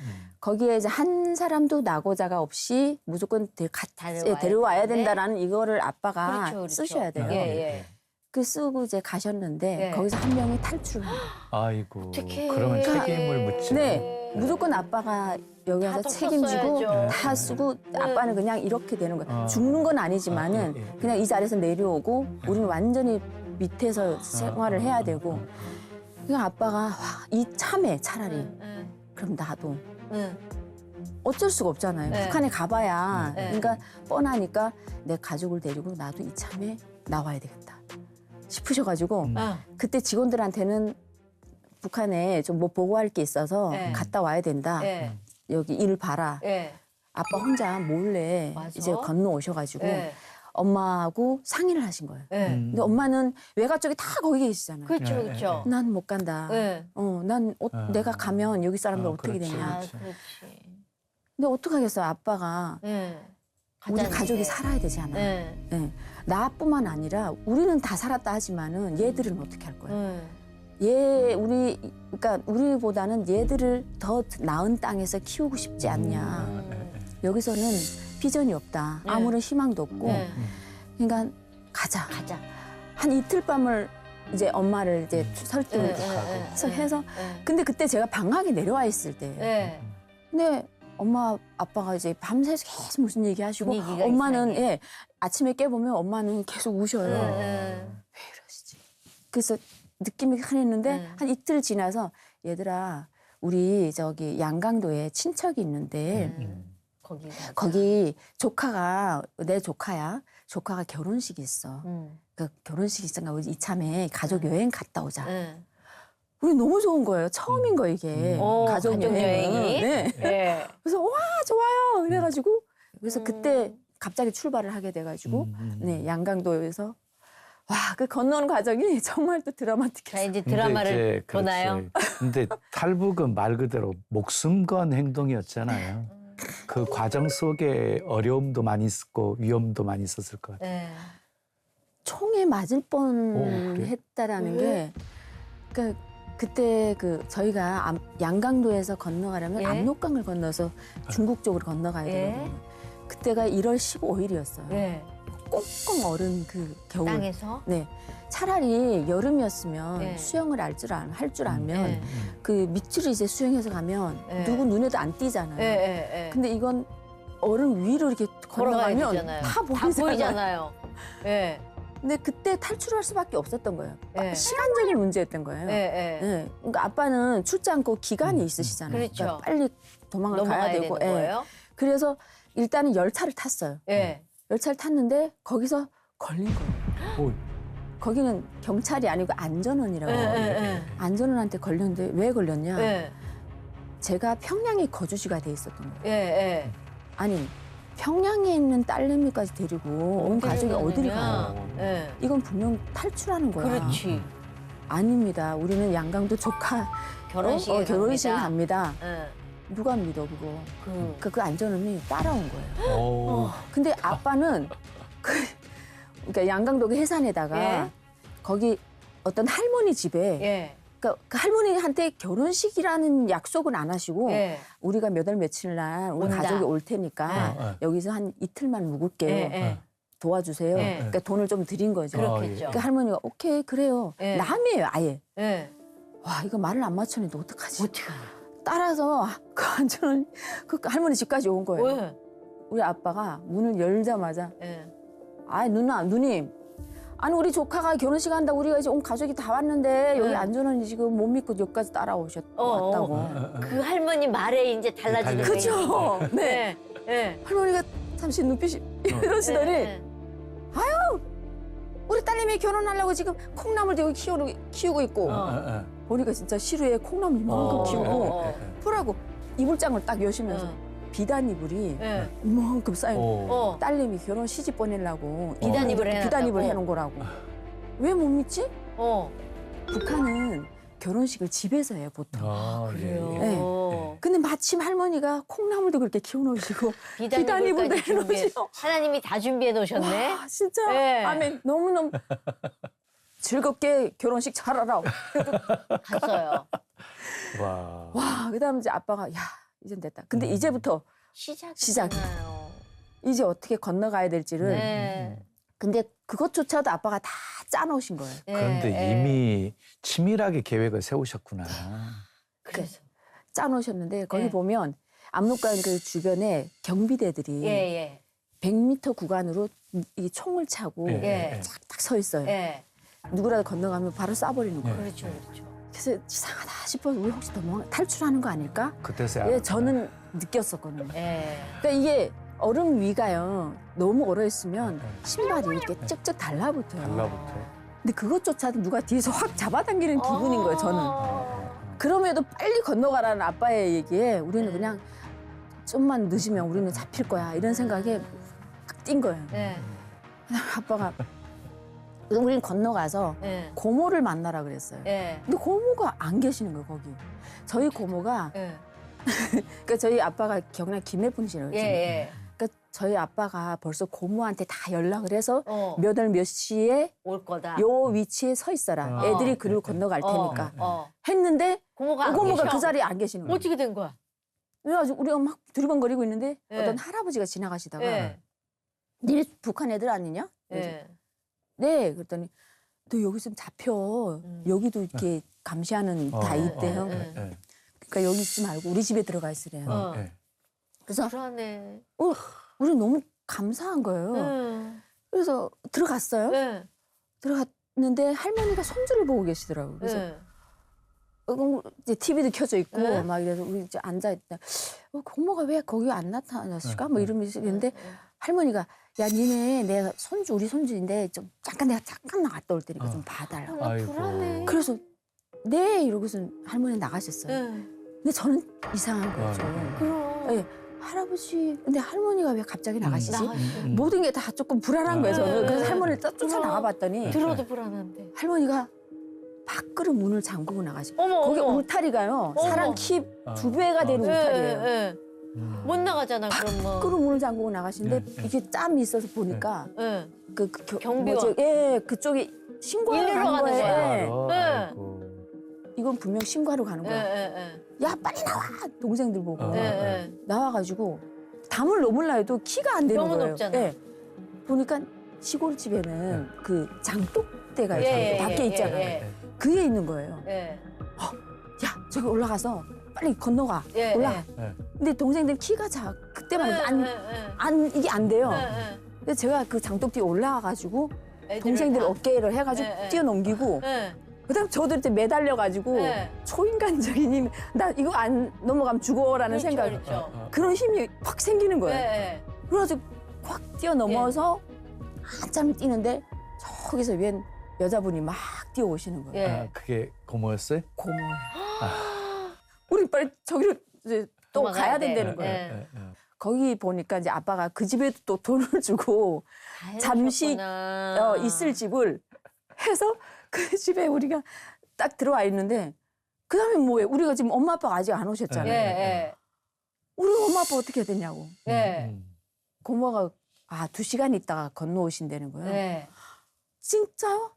[SPEAKER 3] 거기에 이제 한 사람도 나고자가 없이 무조건
[SPEAKER 2] 데려와야
[SPEAKER 3] 데려와야
[SPEAKER 2] 되는데.
[SPEAKER 3] 된다라는 이거를 아빠가
[SPEAKER 2] 그렇죠, 그렇죠.
[SPEAKER 3] 쓰셔야 돼요.
[SPEAKER 2] 예, 예.
[SPEAKER 3] 그 쓰고 이제 가셨는데
[SPEAKER 2] 예.
[SPEAKER 3] 거기서 한 명이 탈출을 한 거예요.
[SPEAKER 1] 아이고.
[SPEAKER 2] 어떡해.
[SPEAKER 1] 그러면 책임을 묻지.
[SPEAKER 3] 네, 무조건 아빠가 여기 와서
[SPEAKER 2] 다
[SPEAKER 3] 책임지고
[SPEAKER 2] 썼어야죠.
[SPEAKER 3] 다 쓰고 아빠는 그냥 이렇게 되는 거예요. 죽는 건 아니지만은
[SPEAKER 1] 예.
[SPEAKER 3] 그냥 이 자리에서 내려오고 우리는 완전히 밑에서 생활을 해야 되고 그러니까 아빠가 와, 이 참에 차라리 그럼 나도 어쩔 수가 없잖아요.
[SPEAKER 2] 네.
[SPEAKER 3] 북한에 가봐야
[SPEAKER 2] 네.
[SPEAKER 3] 그러니까 뻔하니까 내 가족을 데리고 나도 이참에 나와야 되겠다 싶으셔가지고 그때 직원들한테는 북한에 좀 뭐 보고할 게 있어서
[SPEAKER 2] 네.
[SPEAKER 3] 갔다 와야 된다.
[SPEAKER 2] 예.
[SPEAKER 3] 여기 일 봐라.
[SPEAKER 2] 예.
[SPEAKER 3] 아빠 혼자 몰래
[SPEAKER 2] 맞아?
[SPEAKER 3] 이제 건너오셔가지고
[SPEAKER 2] 예.
[SPEAKER 3] 엄마하고 상의를 하신 거예요.
[SPEAKER 2] 예.
[SPEAKER 3] 근데 엄마는 외가 쪽이 다 거기 계시잖아요.
[SPEAKER 2] 그렇죠,
[SPEAKER 1] 예,
[SPEAKER 2] 그렇죠.
[SPEAKER 3] 난 못 간다.
[SPEAKER 2] 예.
[SPEAKER 3] 난 내가 가면 여기 사람들 어떻게
[SPEAKER 1] 그렇지.
[SPEAKER 3] 되냐.
[SPEAKER 2] 아,
[SPEAKER 1] 그렇죠.
[SPEAKER 2] 그렇지.
[SPEAKER 3] 근데 어떡하겠어요. 아빠가
[SPEAKER 2] 예.
[SPEAKER 3] 우리
[SPEAKER 2] 가자는데.
[SPEAKER 3] 가족이 살아야 되지 않아.
[SPEAKER 2] 예.
[SPEAKER 3] 네. 나뿐만 아니라 우리는 다 살았다 하지만은 얘들은 어떻게 할 거야. 그러니까 우리보다는 얘들을 더 나은 땅에서 키우고 싶지 않냐. 여기서는 비전이 없다.
[SPEAKER 2] 네.
[SPEAKER 3] 아무런 희망도 없고.
[SPEAKER 2] 네.
[SPEAKER 3] 그러니까 가자.
[SPEAKER 2] 가자.
[SPEAKER 3] 한 이틀 밤을 이제 엄마를 이제 설득을 해서 근데 그때 제가 방학에 내려와 있을 때.
[SPEAKER 2] 네.
[SPEAKER 3] 근데 엄마 아빠가 이제 밤새서 계속 무슨 얘기 하시고
[SPEAKER 2] 분위기가
[SPEAKER 3] 엄마는
[SPEAKER 2] 이상해.
[SPEAKER 3] 예, 아침에 깨보면 엄마는 계속 우셔요.
[SPEAKER 2] 네.
[SPEAKER 3] 그래서 느낌이 한했는데
[SPEAKER 2] 네.
[SPEAKER 3] 한 이틀 지나서 얘들아 우리 저기 양강도에 친척이 있는데
[SPEAKER 2] 거기 가자.
[SPEAKER 3] 거기 조카가 내 조카야. 조카가 결혼식이 있어. 그 결혼식이 있으니까 우리 이참에 가족 여행 갔다 오자. 우리 너무 좋은 거예요. 처음인 거 이게
[SPEAKER 2] 오, 가족 여행이?
[SPEAKER 3] 네.
[SPEAKER 2] 네.
[SPEAKER 3] 그래서 와 좋아요. 그래가지고 그래서 그때 갑자기 출발을 하게 돼가지고 네 양강도에서 와 그 건너는 과정이 정말 또
[SPEAKER 2] 자
[SPEAKER 3] 드라마틱했어요.
[SPEAKER 2] 이제 드라마를 보나요?
[SPEAKER 1] 근데 탈북은 말 그대로 목숨 건 행동이었잖아요. 그 과정 속에 어려움도 많이 있었고 위험도 많이 있었을 것 같아요.
[SPEAKER 2] 네.
[SPEAKER 3] 총에 맞을
[SPEAKER 1] 그래요?
[SPEAKER 3] 뻔했다라는 게 그러니까 그때 그 저희가 양강도에서 건너가려면
[SPEAKER 2] 예?
[SPEAKER 3] 압록강을 건너서 중국 쪽으로 건너가야
[SPEAKER 2] 예?
[SPEAKER 3] 되거든요. 그때가 1월 15일이었어요.
[SPEAKER 2] 네.
[SPEAKER 3] 꽁꽁 얼은 그 겨울.
[SPEAKER 2] 땅에서.
[SPEAKER 3] 네. 차라리 여름이었으면
[SPEAKER 2] 네.
[SPEAKER 3] 수영을 할 줄 알면
[SPEAKER 2] 네.
[SPEAKER 3] 그 밑으로 이제 수영해서 가면
[SPEAKER 2] 네.
[SPEAKER 3] 누구 눈에도 안 띄잖아요.
[SPEAKER 2] 네. 네. 네.
[SPEAKER 3] 근데 이건 얼음 위로 이렇게
[SPEAKER 2] 걸어가야
[SPEAKER 3] 건너가면
[SPEAKER 2] 되잖아요.
[SPEAKER 3] 다
[SPEAKER 2] 다
[SPEAKER 3] 보이잖아요.
[SPEAKER 2] 보이잖아요. 네.
[SPEAKER 3] 근데 그때 탈출할 수밖에 없었던 거예요.
[SPEAKER 2] 네.
[SPEAKER 3] 시간적인 문제였던 거예요.
[SPEAKER 2] 네. 네.
[SPEAKER 3] 네. 그러니까 아빠는 출장 그 기간이 있으시잖아요.
[SPEAKER 2] 그렇죠.
[SPEAKER 3] 그러니까 빨리 도망을
[SPEAKER 2] 넘어가야
[SPEAKER 3] 가야
[SPEAKER 2] 되는
[SPEAKER 3] 되고. 예.
[SPEAKER 2] 거예요?
[SPEAKER 3] 그래서 일단은 열차를 탔어요.
[SPEAKER 2] 네.
[SPEAKER 3] 열차를 탔는데 거기서 걸린 거예요.
[SPEAKER 1] 오,
[SPEAKER 3] 거기는 경찰이 아니고 안전원이라고.
[SPEAKER 2] 네. 네.
[SPEAKER 3] 안전원한테 걸렸는데 왜 걸렸냐?
[SPEAKER 2] 네.
[SPEAKER 3] 제가 평양에 거주지가 돼 있었던 거예요.
[SPEAKER 2] 네.
[SPEAKER 3] 아니 평양에 있는 딸내미까지 데리고 온 가족이 어디를 가요?
[SPEAKER 2] 네.
[SPEAKER 3] 이건 분명 탈출하는 거야.
[SPEAKER 2] 그렇지.
[SPEAKER 3] 아닙니다. 우리는 양강도 조카
[SPEAKER 2] 결혼식에
[SPEAKER 3] 결혼식에
[SPEAKER 2] 갑니다.
[SPEAKER 3] 갑니다.
[SPEAKER 2] 네.
[SPEAKER 3] 누가 믿어 그거? 그 안전원이 따라온 거예요.
[SPEAKER 1] 오,
[SPEAKER 3] 근데 아빠는 그러니까 양강도 그 해산에다가
[SPEAKER 2] 예?
[SPEAKER 3] 거기 어떤 할머니 집에
[SPEAKER 2] 예.
[SPEAKER 3] 그러니까 그 할머니한테 결혼식이라는 약속은 안 하시고
[SPEAKER 2] 예.
[SPEAKER 3] 우리가 몇 월 며칠 날 우리
[SPEAKER 2] 온다.
[SPEAKER 3] 가족이 올 테니까
[SPEAKER 1] 네.
[SPEAKER 3] 여기서 한 이틀만 묵을게요.
[SPEAKER 2] 예. 예.
[SPEAKER 3] 도와주세요.
[SPEAKER 2] 예.
[SPEAKER 3] 그러니까 돈을 좀 드린 거죠.
[SPEAKER 2] 그렇겠죠.
[SPEAKER 3] 그러니까 할머니가 오케이 그래요.
[SPEAKER 2] 예.
[SPEAKER 3] 남이에요 아예.
[SPEAKER 2] 예.
[SPEAKER 3] 와 이거 말을 안 맞췄는데 어떡하지?
[SPEAKER 2] 어떻게?
[SPEAKER 3] 따라서 그 안전은 그 할머니 집까지 온 거예요.
[SPEAKER 2] 왜?
[SPEAKER 3] 우리 아빠가 문을 열자마자
[SPEAKER 2] 예.
[SPEAKER 3] 아이 누님 아니 우리 조카가 결혼식 한다고 우리가 이제 온 가족이 다 왔는데 여기
[SPEAKER 2] 네.
[SPEAKER 3] 안전원이 지금 못 믿고 여기까지 왔다고.
[SPEAKER 2] 그 할머니 말에 이제 달라지는 거예요.
[SPEAKER 3] 그죠? 네.
[SPEAKER 2] 네. 네.
[SPEAKER 3] 할머니가 잠시 눈빛이 이러시더니
[SPEAKER 2] 네.
[SPEAKER 3] 우리 딸내미 결혼하려고 지금 콩나물도 여기 키우고 있고 보니까 진짜 시루에 콩나물 이만큼 키우고 보라고 이불장을 딱 여시면서 비단 이불이
[SPEAKER 2] 네.
[SPEAKER 3] 이만큼 쌓인 딸내미 결혼 시집 보내려고
[SPEAKER 2] 비단 이불을
[SPEAKER 3] 비단 이불
[SPEAKER 2] 해놨다고?
[SPEAKER 3] 해놓은 거라고. 왜 못 믿지?
[SPEAKER 2] 어.
[SPEAKER 3] 북한은 결혼식을 집에서 해요 보통.
[SPEAKER 2] 그래요.
[SPEAKER 3] 네. 근데 마침 할머니가 콩나물도 그렇게 키워놓으시고 비단 이불도 해놓으시고
[SPEAKER 2] 하나님이 다 준비해 놓으셨네.
[SPEAKER 3] 와, 진짜
[SPEAKER 2] 네.
[SPEAKER 3] 아멘 너무너무 즐겁게 결혼식 잘하라.
[SPEAKER 2] 갔어요.
[SPEAKER 3] 와 그다음 이제 아빠가 야 이젠 됐다. 근데 이제부터
[SPEAKER 2] 시작이잖아요.
[SPEAKER 3] 이제 어떻게 건너가야 될지를.
[SPEAKER 2] 네.
[SPEAKER 3] 근데 그것조차도 아빠가 다 짜놓으신 거예요.
[SPEAKER 1] 그런데
[SPEAKER 2] 네.
[SPEAKER 1] 이미 치밀하게 계획을 세우셨구나.
[SPEAKER 2] 그래서
[SPEAKER 3] 짜놓으셨는데 거기
[SPEAKER 2] 네.
[SPEAKER 3] 보면 압록강 그 주변에 경비대들이
[SPEAKER 2] 예.
[SPEAKER 3] 100m 구간으로 이 총을 차고
[SPEAKER 2] 예.
[SPEAKER 3] 딱 서 있어요.
[SPEAKER 2] 예.
[SPEAKER 3] 누구라도 건너가면 바로 쏴버리는 거예요.
[SPEAKER 2] 그렇죠. 그렇죠.
[SPEAKER 3] 그래서 이상하다 싶어서 우리 혹시 탈출하는 거 아닐까?
[SPEAKER 1] 그때서야.
[SPEAKER 3] 예, 저는 느꼈었거든요.
[SPEAKER 2] 예.
[SPEAKER 3] 그러니까 이게 얼음 위가요. 너무 얼어있으면 신발이 이렇게 쩍쩍 달라붙어요.
[SPEAKER 1] 달라붙어요.
[SPEAKER 3] 근데 그것조차도 누가 뒤에서 확 잡아당기는 기분인 거예요, 저는. 그럼에도 빨리 건너가라는 아빠의 얘기에 우리는 그냥 좀만 늦으면 우리는 잡힐 거야. 이런 생각에 딱 뛴 거예요.
[SPEAKER 2] 예.
[SPEAKER 3] 아빠가 우리는 건너가서
[SPEAKER 2] 예.
[SPEAKER 3] 고모를 만나라 그랬어요.
[SPEAKER 2] 예.
[SPEAKER 3] 근데 고모가 안 계시는 거예요, 거기. 저희 고모가
[SPEAKER 2] 예.
[SPEAKER 3] 그러니까 저희 아빠가 경남 김해 분이시라고
[SPEAKER 2] 예.
[SPEAKER 3] 했잖아요.
[SPEAKER 2] 예.
[SPEAKER 3] 그러니까 저희 아빠가 벌써 고모한테 다 연락을 해서
[SPEAKER 2] 어.
[SPEAKER 3] 몇 월 몇 시에
[SPEAKER 2] 올 거다.
[SPEAKER 3] 요 위치에 서 있어라.
[SPEAKER 1] 어.
[SPEAKER 3] 애들이 그리로 건너갈 테니까. 했는데
[SPEAKER 2] 고모가 안
[SPEAKER 3] 고모가
[SPEAKER 2] 계셔?
[SPEAKER 3] 그 자리에 안 계시는 거예요.
[SPEAKER 2] 어떻게 된 거야?
[SPEAKER 3] 그래가지고 우리가 막 두리번거리고 있는데
[SPEAKER 2] 예.
[SPEAKER 3] 어떤 할아버지가 지나가시다가
[SPEAKER 2] 예.
[SPEAKER 3] 니네 북한 애들 아니냐?
[SPEAKER 2] 예.
[SPEAKER 3] 네. 그랬더니 너 여기 좀 잡혀. 여기도 이렇게 감시하는 다 있대요. 그러니까 여기 있지 말고 우리 집에 들어가 있으래요.
[SPEAKER 2] 어.
[SPEAKER 3] 그래서
[SPEAKER 2] 그러네.
[SPEAKER 3] 우리 너무 감사한 거예요.
[SPEAKER 2] 응.
[SPEAKER 3] 그래서 들어갔어요.
[SPEAKER 2] 네.
[SPEAKER 3] 들어갔는데 할머니가 손주를 보고 계시더라고요. 그래서
[SPEAKER 2] 네.
[SPEAKER 3] 이제 TV도 켜져 있고
[SPEAKER 2] 네.
[SPEAKER 3] 막 이래서 우리 이제 앉아 있다. 고모가 왜 거기 안 나타났을까? 뭐 이러면서 있는데 할머니가 야 니네 내 손주 우리 손주인데 좀 잠깐 내가 잠깐 나갔다 올 테니까 좀 봐달라고.
[SPEAKER 1] 아이고.
[SPEAKER 2] 불안해.
[SPEAKER 3] 그래서 네 이러고서 할머니 나가셨어요.
[SPEAKER 2] 네.
[SPEAKER 3] 근데 저는 이상한 거죠.
[SPEAKER 2] 그럼.
[SPEAKER 3] 예, 할아버지 근데 할머니가 왜 갑자기 나가시지?
[SPEAKER 2] 나가시죠.
[SPEAKER 3] 모든 게 다 조금 불안한 거예요. 저는.
[SPEAKER 2] 네.
[SPEAKER 3] 그래서 할머니를 쫓아 나가봤더니
[SPEAKER 2] 들어도 불안한데.
[SPEAKER 3] 할머니가 밖으로 문을 잠그고 나가시고
[SPEAKER 2] 어머,
[SPEAKER 3] 거기
[SPEAKER 2] 어머.
[SPEAKER 3] 울타리가요.
[SPEAKER 2] 어머.
[SPEAKER 3] 사람 키 두 배가 되는
[SPEAKER 2] 예,
[SPEAKER 3] 울타리예요.
[SPEAKER 2] 예. 못 나가잖아, 그러면.
[SPEAKER 3] 밖으로 문을 잠그고 나가시는데 이게 짬이 있어서 보니까
[SPEAKER 2] 예.
[SPEAKER 3] 경비원
[SPEAKER 2] 뭐지?
[SPEAKER 3] 예 그쪽에 신고하러
[SPEAKER 2] 일리로
[SPEAKER 3] 가는
[SPEAKER 2] 가는
[SPEAKER 3] 거예요.
[SPEAKER 2] 거야.
[SPEAKER 3] 예.
[SPEAKER 2] 네.
[SPEAKER 3] 이건 분명 신고하러 가는
[SPEAKER 2] 예,
[SPEAKER 3] 거야.
[SPEAKER 2] 예,
[SPEAKER 3] 야 빨리 나와 동생들 보고
[SPEAKER 2] 예. 예.
[SPEAKER 3] 나와가지고 담을 넘으려 해도 키가 안 되는
[SPEAKER 2] 너무
[SPEAKER 3] 거예요.
[SPEAKER 2] 높잖아.
[SPEAKER 3] 예. 보니까 시골집에는 그 장독대가
[SPEAKER 2] 예,
[SPEAKER 3] 밖에
[SPEAKER 2] 예,
[SPEAKER 3] 있잖아요.
[SPEAKER 2] 예,
[SPEAKER 3] 그게 있는 거예요.
[SPEAKER 2] 예.
[SPEAKER 3] 야 저기 올라가서 빨리 건너가
[SPEAKER 2] 예,
[SPEAKER 3] 올라가.
[SPEAKER 1] 예.
[SPEAKER 3] 근데 동생들 키가 그때만 해도 이게 안 돼요.
[SPEAKER 2] 예.
[SPEAKER 3] 근데 제가 그 장독 뒤에 올라가가지고
[SPEAKER 2] 애들을
[SPEAKER 3] 동생들
[SPEAKER 2] 다-
[SPEAKER 3] 어깨를 해가지고
[SPEAKER 2] 예, 예.
[SPEAKER 3] 뛰어넘기고
[SPEAKER 2] 예.
[SPEAKER 3] 그다음 저도 이제 매달려가지고
[SPEAKER 2] 예.
[SPEAKER 3] 초인간적인 힘, 나 이거 안 넘어가면 죽어라는
[SPEAKER 2] 그렇죠,
[SPEAKER 3] 생각,
[SPEAKER 2] 그렇죠.
[SPEAKER 3] 그런 힘이 확 생기는
[SPEAKER 2] 예,
[SPEAKER 3] 거예요.
[SPEAKER 2] 예.
[SPEAKER 3] 그래가지고 확 뛰어넘어서 한참 뛰는데 저기서 웬 여자분이 막 뛰어오시는 거예요.
[SPEAKER 2] 예.
[SPEAKER 1] 아, 그게 고모였어요?
[SPEAKER 3] 고모예요. 우리 빨리 저기로 이제 또
[SPEAKER 2] 도망가야
[SPEAKER 3] 가야
[SPEAKER 2] 돼.
[SPEAKER 3] 된다는
[SPEAKER 2] 예.
[SPEAKER 3] 거예요. 거기 보니까 이제 아빠가 그 집에도 또 돈을 주고
[SPEAKER 2] 다
[SPEAKER 3] 잠시
[SPEAKER 2] 해놓으셨구나.
[SPEAKER 3] 있을 집을 해서 그 집에 우리가 딱 들어와 있는데 그 다음에 뭐예요? 우리가 지금 엄마 아빠가 아직 안
[SPEAKER 2] 예,
[SPEAKER 3] 오셨잖아요.
[SPEAKER 2] 예.
[SPEAKER 3] 우리 엄마 아빠 어떻게 해야 되냐고.
[SPEAKER 2] 예.
[SPEAKER 3] 고모가 2시간 있다가 건너오신다는 거예요.
[SPEAKER 2] 예.
[SPEAKER 3] 진짜요?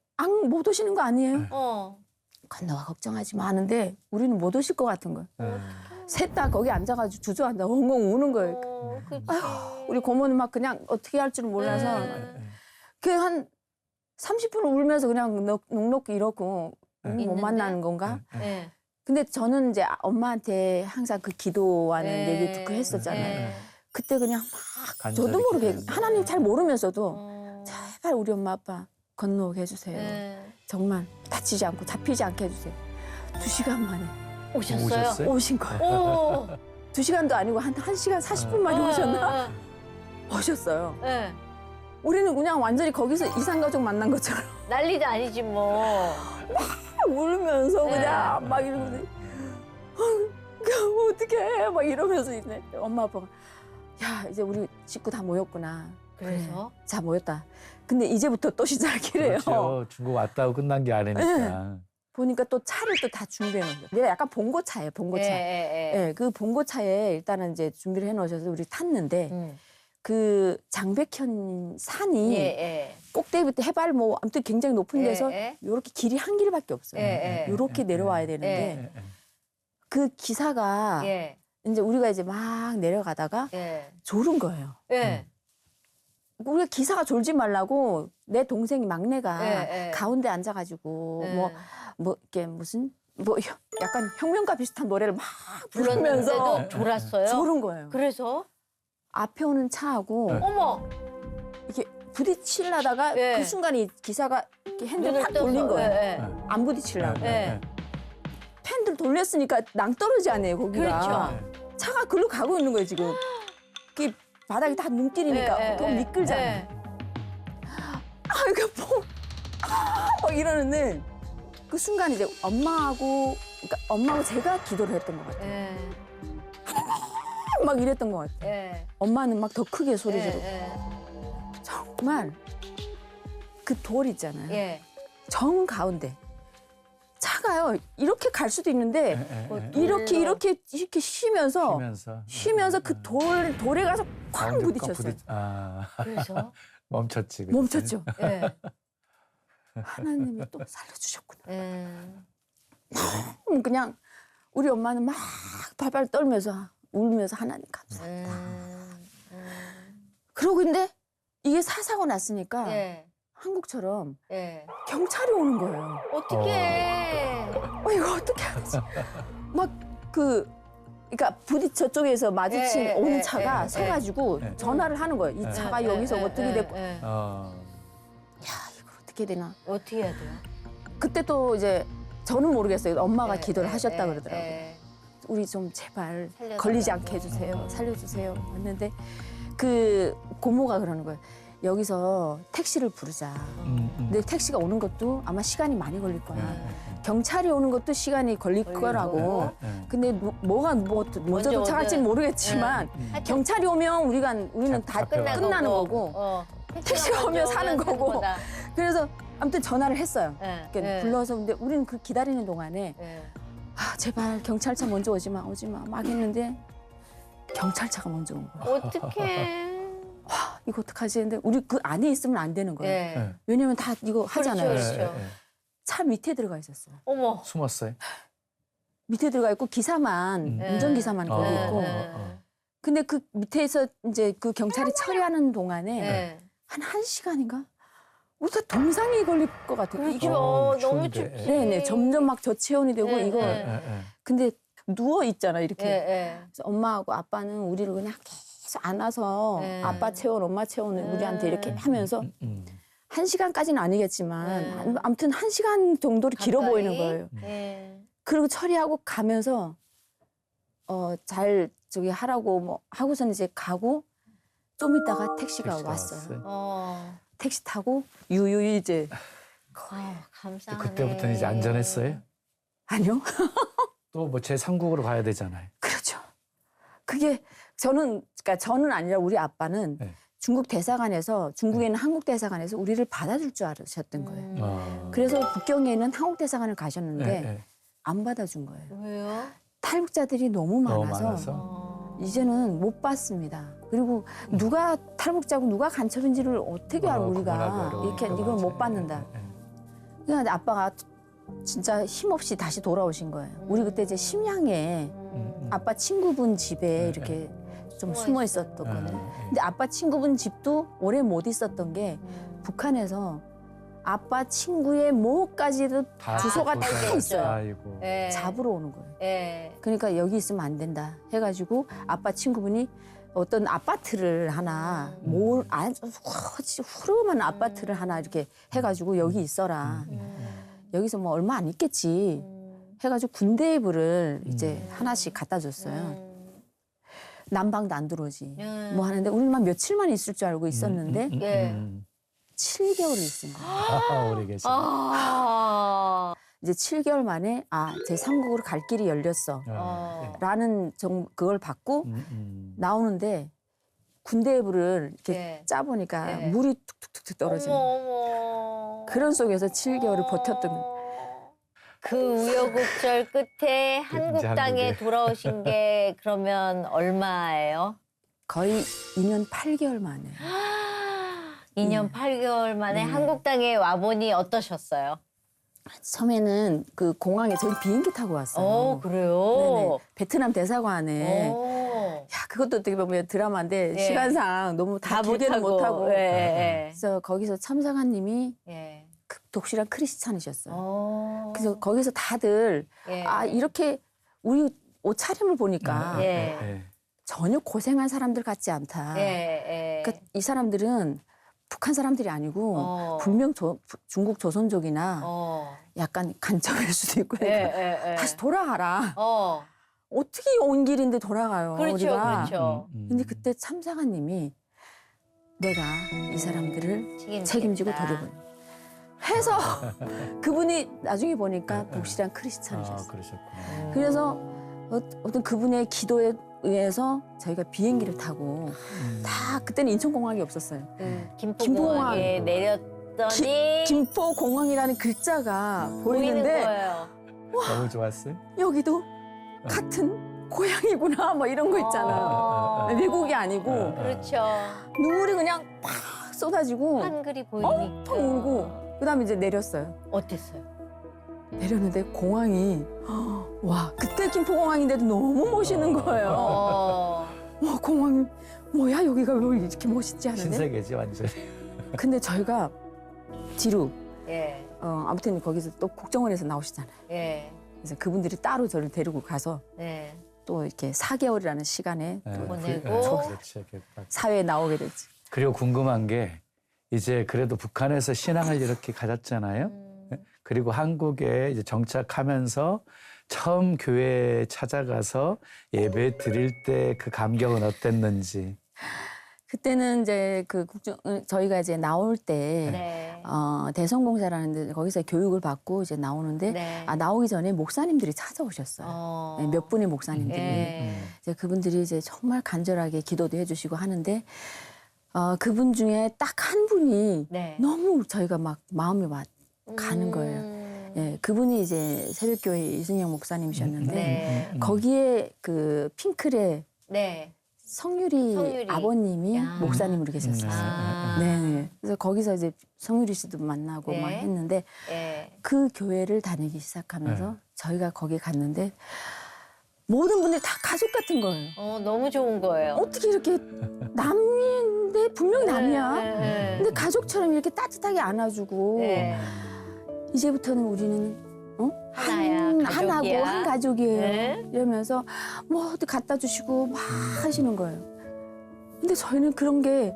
[SPEAKER 3] 못 오시는 거 아니에요?
[SPEAKER 2] 어.
[SPEAKER 3] 건너와 걱정하지 마 하는데 우리는 못 오실 것 같은 거예요.
[SPEAKER 1] 예.
[SPEAKER 3] 셋 다 거기 앉아가지고 주저앉아 엉엉 우는 거예요.
[SPEAKER 2] 그치.
[SPEAKER 3] 우리 고모는 막 그냥 어떻게 할 줄 몰라서 그 한 30분을 울면서 그냥 넋놓고 이러고 못
[SPEAKER 2] 있는데?
[SPEAKER 3] 만나는 건가?
[SPEAKER 2] 예.
[SPEAKER 3] 근데 저는 이제 엄마한테 항상 그 기도하는 얘기 듣고 했었잖아요.
[SPEAKER 2] 예.
[SPEAKER 3] 그때 그냥 막 저도 모르게 하나님 잘 모르면서도 제발 우리 엄마 아빠 건너오게 해주세요.
[SPEAKER 2] 예.
[SPEAKER 3] 정말 다치지 않고 잡히지 않게 해주세요. 2시간 만에
[SPEAKER 2] 오셨어요?
[SPEAKER 1] 오셨어요?
[SPEAKER 3] 오신 거예요.
[SPEAKER 2] 오.
[SPEAKER 3] 2시간도 아니고 한 1시간 40분 만에 오셨나? 오셨어요.
[SPEAKER 2] 예.
[SPEAKER 3] 우리는 그냥 완전히 거기서 이산가족 만난 것처럼
[SPEAKER 2] 난리도 아니지 뭐.
[SPEAKER 3] 울면서
[SPEAKER 2] 네.
[SPEAKER 3] 그냥 막 이러면서 어떡해 막 이러면서 이제 엄마 아빠가 야 이제 우리 식구 다 모였구나.
[SPEAKER 2] 그래서?
[SPEAKER 3] 그래, 다 모였다. 근데 이제부터 또 시작이래요.
[SPEAKER 1] 그렇죠. 중국 왔다고 끝난 게 아니니까.
[SPEAKER 3] 보니까 또 차를 또 다 준비해 놓은 거예요. 내가 약간 봉고차예요, 봉고차. 예, 그 봉고차에 일단은 이제 준비를 해 놓으셔서 우리 탔는데 그 장백현 산이
[SPEAKER 2] 예.
[SPEAKER 3] 꼭대기부터 해발 뭐 아무튼 굉장히 높은 데서
[SPEAKER 2] 예.
[SPEAKER 3] 요렇게 길이 한 길밖에 없어요.
[SPEAKER 2] 예.
[SPEAKER 3] 요렇게 내려와야 되는데 그 기사가
[SPEAKER 2] 예.
[SPEAKER 3] 이제 우리가 이제 막 내려가다가
[SPEAKER 2] 예.
[SPEAKER 3] 졸은 거예요.
[SPEAKER 2] 예.
[SPEAKER 3] 우리가 기사가 졸지 말라고 내 동생이 막내가
[SPEAKER 2] 예.
[SPEAKER 3] 가운데 앉아가지고
[SPEAKER 2] 예.
[SPEAKER 3] 뭐 이렇게 무슨 뭐 약간 혁명가 비슷한 노래를 막
[SPEAKER 2] 불렀는데도
[SPEAKER 3] 부르면서
[SPEAKER 2] 졸았어요?
[SPEAKER 3] 졸은 거예요.
[SPEAKER 2] 그래서?
[SPEAKER 3] 앞에 오는 차하고
[SPEAKER 2] 어머!
[SPEAKER 3] 이렇게 부딪히려다가
[SPEAKER 2] 예.
[SPEAKER 3] 그 순간에 기사가 이렇게 핸들
[SPEAKER 2] 눈을
[SPEAKER 3] 확
[SPEAKER 2] 떠서.
[SPEAKER 3] 돌린 거예요.
[SPEAKER 2] 예.
[SPEAKER 3] 안 부딪히려고.
[SPEAKER 2] 예.
[SPEAKER 3] 핸들 돌렸으니까 낭떠러지 아니에요, 거기가.
[SPEAKER 2] 그렇죠.
[SPEAKER 3] 차가 글로 가고 있는 거예요, 지금. 그게 바닥이 다 눈길이니까 너무 미끌잖아요.
[SPEAKER 2] 예.
[SPEAKER 3] 이거 막 이러는데 그 순간 이제 엄마하고 제가 기도를 했던 것 같아요.
[SPEAKER 2] 예.
[SPEAKER 3] 막 이랬던 것 같아요.
[SPEAKER 2] 예.
[SPEAKER 3] 엄마는 막 더 크게 소리 지르고.
[SPEAKER 2] 예.
[SPEAKER 3] 정말 그 돌 있잖아요.
[SPEAKER 2] 예.
[SPEAKER 3] 정 가운데 차가요. 이렇게 갈 수도 있는데
[SPEAKER 1] 예.
[SPEAKER 3] 이렇게 쉬면서 그 돌에 가서 쾅
[SPEAKER 1] 언제
[SPEAKER 3] 부딪혔어요.
[SPEAKER 2] 그래서
[SPEAKER 1] 멈췄지. 그치?
[SPEAKER 3] 멈췄죠.
[SPEAKER 2] 예.
[SPEAKER 3] 하나님이 또 살려주셨구나.
[SPEAKER 2] 예.
[SPEAKER 3] 그냥 우리 엄마는 막 발발 떨면서 울면서 하나님 감사. 그러고 근데 이게 사사고 났으니까
[SPEAKER 2] 예.
[SPEAKER 3] 한국처럼
[SPEAKER 2] 예.
[SPEAKER 3] 경찰이 오는 거예요.
[SPEAKER 2] 어떡해.
[SPEAKER 3] 이거 어떻게 하지? 막 그러니까 부딪 저쪽에서 마주친
[SPEAKER 2] 예,
[SPEAKER 3] 오는
[SPEAKER 2] 예,
[SPEAKER 3] 차가
[SPEAKER 2] 예,
[SPEAKER 3] 서가지고
[SPEAKER 1] 예.
[SPEAKER 3] 전화를 하는 거예요. 이 차가 여기서 어떻게 됐고, 야 이걸 어떻게 해야 되나?
[SPEAKER 2] 어떻게 해야 돼요?
[SPEAKER 3] 그때 또 이제 저는 모르겠어요. 엄마가
[SPEAKER 2] 예,
[SPEAKER 3] 기도를
[SPEAKER 2] 예,
[SPEAKER 3] 하셨다
[SPEAKER 2] 예,
[SPEAKER 3] 그러더라고요.
[SPEAKER 2] 예.
[SPEAKER 3] 우리 좀 제발
[SPEAKER 2] 살려달라고.
[SPEAKER 3] 걸리지 않게 해주세요. 살려주세요. 했는데 그 고모가 그러는 거예요. 여기서 택시를 부르자. 근데 택시가 오는 것도 아마 시간이 많이 걸릴 거야. 경찰이 오는 것도 시간이 걸릴
[SPEAKER 2] 걸릴
[SPEAKER 3] 거라고.
[SPEAKER 2] 거고.
[SPEAKER 3] 근데 뭐가 먼저
[SPEAKER 2] 먼저
[SPEAKER 3] 도착할지는
[SPEAKER 2] 오든.
[SPEAKER 3] 모르겠지만
[SPEAKER 2] 하여튼
[SPEAKER 3] 경찰이 오면 우리는 다
[SPEAKER 1] 끝나는
[SPEAKER 3] 끝나는 거고. 택시가 오면 사는 거고. 그래서 아무튼 전화를 했어요.
[SPEAKER 2] 예.
[SPEAKER 3] 그러니까 불러서 근데 우리는 그 기다리는 동안에
[SPEAKER 2] 예.
[SPEAKER 3] 제발 경찰차 먼저 오지 마 막 했는데 경찰차가 먼저 온 거야.
[SPEAKER 2] 어떡해.
[SPEAKER 3] 이거 어떡하지? 근데 우리 그 안에 있으면 안 되는 거예요.
[SPEAKER 2] 예.
[SPEAKER 3] 왜냐면 다 이거 하잖아요.
[SPEAKER 2] 그렇죠.
[SPEAKER 3] 차 밑에 들어가 있었어요.
[SPEAKER 2] 어머.
[SPEAKER 1] 숨었어요?
[SPEAKER 3] 밑에 들어가 있고 기사만
[SPEAKER 2] 예.
[SPEAKER 3] 운전기사만 거기
[SPEAKER 2] 예.
[SPEAKER 3] 있고. 근데 그 밑에서 이제 그 경찰이 처리하는 동안에
[SPEAKER 2] 예.
[SPEAKER 3] 한 1시간인가? 우리가 동상이 걸릴 것 같아요.
[SPEAKER 2] 그렇죠.
[SPEAKER 1] 어,
[SPEAKER 2] 너무
[SPEAKER 1] 추운데.
[SPEAKER 2] 춥지.
[SPEAKER 3] 네네 점점 막 저체온이 되고
[SPEAKER 2] 예,
[SPEAKER 3] 이거
[SPEAKER 2] 예.
[SPEAKER 3] 근데 누워 있잖아 이렇게.
[SPEAKER 2] 예.
[SPEAKER 3] 그래서 엄마하고 아빠는 우리를 그냥 계속 안아서
[SPEAKER 2] 예.
[SPEAKER 3] 아빠 체온, 엄마 체온을 우리한테 이렇게 하면서 1시간까지는 아니겠지만 아무튼 1시간 정도로 길어
[SPEAKER 2] 가까이?
[SPEAKER 3] 보이는 거예요.
[SPEAKER 2] 예.
[SPEAKER 3] 그리고 처리하고 가면서 잘 저기 하라고 뭐 하고선 이제 가고 좀 있다가 택시가
[SPEAKER 1] 택시가
[SPEAKER 3] 왔어요.
[SPEAKER 1] 왔어요?
[SPEAKER 3] 택시 타고 유유히 이제
[SPEAKER 2] 감사하네.
[SPEAKER 1] 그때부터는 이제 안전했어요?
[SPEAKER 3] 아니요.
[SPEAKER 1] 또 뭐 제3국으로 가야 되잖아요.
[SPEAKER 3] 그렇죠. 그게 그러니까 저는 아니라 우리 아빠는
[SPEAKER 1] 네.
[SPEAKER 3] 중국 대사관에서 중국에 있는 한국 대사관에서 우리를 받아줄 줄 알으셨던 거예요. 그래서 북경에 있는 한국 대사관을 가셨는데 안 받아준 거예요.
[SPEAKER 2] 왜요?
[SPEAKER 3] 탈북자들이 너무
[SPEAKER 1] 너무
[SPEAKER 3] 많아서
[SPEAKER 1] 많아서?
[SPEAKER 3] 이제는 못 받습니다. 그리고 누가 탈북자고 누가 간첩인지를 어떻게 알고 우리가
[SPEAKER 1] 구분하기가
[SPEAKER 3] 이렇게
[SPEAKER 1] 어려워.
[SPEAKER 3] 이걸 못
[SPEAKER 1] 맞아요.
[SPEAKER 3] 받는다. 그러니까 아빠가 진짜 힘없이 다시 돌아오신 거예요. 우리 그때 이제 심양에 아빠 친구분 집에 이렇게 좀 숨어 있었거든요. 근데 아빠 친구분 집도 오래 못 있었던 게 북한에서 아빠 친구의 뭐까지도 주소가 다 있어요.
[SPEAKER 1] 아이고.
[SPEAKER 2] 예.
[SPEAKER 3] 잡으러 오는 거예요.
[SPEAKER 2] 예.
[SPEAKER 3] 그러니까 여기 있으면 안 된다 해가지고 아빠 친구분이 어떤 아파트를 하나 아주 후름한 아파트를 하나 이렇게 해가지고 여기 있어라. 여기서 뭐 얼마 안 있겠지 해가지고 군대부를 이제 하나씩 갖다 줬어요. 난방도 안 들어오지. 뭐 하는데 우리만 며칠만 있을 줄 알고 있었는데
[SPEAKER 2] 예.
[SPEAKER 3] 7개월을 있은 거예요.
[SPEAKER 1] 오래 계시.
[SPEAKER 3] 이제 7개월 만에 제3국으로 갈 길이 열렸어. 라는 그걸 받고 나오는데 군대부를 이렇게
[SPEAKER 2] 예.
[SPEAKER 3] 짜보니까
[SPEAKER 2] 예.
[SPEAKER 3] 물이 툭툭툭 떨어지는 거예요.
[SPEAKER 2] 어머.
[SPEAKER 3] 그런 속에서 7개월을 버텼던 거예요.
[SPEAKER 2] 그 우여곡절 끝에 한국
[SPEAKER 1] 이제
[SPEAKER 2] 땅에
[SPEAKER 1] 한국에.
[SPEAKER 2] 돌아오신 게 그러면 얼마예요?
[SPEAKER 3] 거의 2년 8개월 만에.
[SPEAKER 2] 2년 8개월 만에 한국 땅에 와보니 어떠셨어요?
[SPEAKER 3] 처음에는 그 공항에 저희 비행기 타고 왔어요.
[SPEAKER 2] 그래요?
[SPEAKER 3] 네네. 베트남 대사관에.
[SPEAKER 2] 오.
[SPEAKER 3] 야, 그것도 어떻게 보면 드라마인데
[SPEAKER 2] 예.
[SPEAKER 3] 시간상 너무 다
[SPEAKER 2] 다
[SPEAKER 3] 길게는 못하고.
[SPEAKER 2] 예.
[SPEAKER 3] 그래서 거기서 참사관님이
[SPEAKER 2] 예.
[SPEAKER 3] 독실한 크리스찬이셨어요.
[SPEAKER 2] 어.
[SPEAKER 3] 그래서 거기서 다들
[SPEAKER 2] 예.
[SPEAKER 3] 이렇게 우리 옷차림을 보니까
[SPEAKER 2] 예.
[SPEAKER 3] 전혀 고생한 사람들 같지 않다.
[SPEAKER 2] 예.
[SPEAKER 3] 그러니까 이 사람들은 북한 사람들이 아니고 분명 중국 조선족이나 약간 간첩일 수도 있고 그러니까 다시 돌아가라. 어떻게 온 길인데 돌아가요,
[SPEAKER 2] 그렇죠,
[SPEAKER 3] 우리가.
[SPEAKER 2] 그렇죠.
[SPEAKER 3] 근데 그때 참사관님이 내가 이 사람들을 책임지고 데려보내. 해서 그분이 나중에 보니까 독실한 크리스찬이셨어요.
[SPEAKER 1] 그러셨구나.
[SPEAKER 3] 그래서 어떤 그분의 기도에 의해서 저희가 비행기를 타고 다 그때는 인천공항이 없었어요.
[SPEAKER 2] 김포공항에 내렸더니
[SPEAKER 3] 김포공항이라는 글자가
[SPEAKER 2] 보이는
[SPEAKER 3] 보이는데
[SPEAKER 2] 거예요.
[SPEAKER 1] 너무 좋았어요?
[SPEAKER 3] 여기도 같은 고향이구나 뭐 이런 거 있잖아요. 외국이 아니고
[SPEAKER 2] 그렇죠.
[SPEAKER 3] 눈물이 그냥 팍 쏟아지고
[SPEAKER 2] 한글이 보이니까.
[SPEAKER 3] 엄청 울고 그다음에 이제 내렸어요.
[SPEAKER 2] 어땠어요?
[SPEAKER 3] 내렸는데 공항이 와 그때 김포공항인데도 너무 멋있는 거예요. 와 공항이 뭐야 여기가 왜 이렇게 멋있지 않은데?
[SPEAKER 1] 신세계지 완전히.
[SPEAKER 3] 근데 저희가 뒤로
[SPEAKER 2] 예.
[SPEAKER 3] 아무튼 거기서 또 국정원에서 나오시잖아요.
[SPEAKER 2] 예.
[SPEAKER 3] 그래서 그분들이 따로 저를 데리고 가서
[SPEAKER 2] 네.
[SPEAKER 3] 또 이렇게 4개월이라는 시간에
[SPEAKER 1] 네,
[SPEAKER 3] 또
[SPEAKER 2] 보내고.
[SPEAKER 1] 그렇지.
[SPEAKER 3] 사회에 나오게 됐지.
[SPEAKER 1] 그리고 궁금한 게 이제 그래도 북한에서 신앙을 이렇게 가졌잖아요. 그리고 한국에 이제 정착하면서 처음 교회에 찾아가서 예배 드릴 때 그 감격은 어땠는지.
[SPEAKER 3] 그때는 이제 저희가 이제 나올 때
[SPEAKER 2] 네.
[SPEAKER 3] 대성봉사라는 데 거기서 교육을 받고 이제 나오는데
[SPEAKER 2] 네.
[SPEAKER 3] 나오기 전에 목사님들이 찾아오셨어요. 네, 몇 분의 목사님들이.
[SPEAKER 2] 예.
[SPEAKER 3] 이제 그분들이 이제 정말 간절하게 기도도 해주시고 하는데 그분 중에 딱 한 분이
[SPEAKER 2] 네.
[SPEAKER 3] 너무 저희가 막 마음이 가는 거예요. 예, 그분이 이제 새벽교회 이승영 목사님이셨는데
[SPEAKER 2] 네.
[SPEAKER 3] 거기에 그 핑클의
[SPEAKER 2] 네.
[SPEAKER 3] 성유리 아버님이
[SPEAKER 2] 야.
[SPEAKER 3] 목사님으로 계셨어요.
[SPEAKER 2] 아.
[SPEAKER 3] 네. 그래서 거기서 이제 성유리 씨도 만나고
[SPEAKER 2] 네.
[SPEAKER 3] 막 했는데
[SPEAKER 2] 예.
[SPEAKER 3] 그 교회를 다니기 시작하면서
[SPEAKER 1] 네.
[SPEAKER 3] 저희가 거기 갔는데 모든 분들이 다 가족 같은 거예요.
[SPEAKER 2] 너무 좋은 거예요.
[SPEAKER 3] 어떻게 이렇게 남인데 분명히 남이야.
[SPEAKER 2] 네.
[SPEAKER 3] 근데 가족처럼 이렇게 따뜻하게 안아주고
[SPEAKER 2] 네.
[SPEAKER 3] 이제부터는 우리는
[SPEAKER 2] 하나야,
[SPEAKER 3] 하나고
[SPEAKER 2] 가족이야.
[SPEAKER 3] 한 가족이에요.
[SPEAKER 2] 네.
[SPEAKER 3] 이러면서 뭐 어디 갖다 주시고 막 하시는 거예요. 근데 저희는 그런 게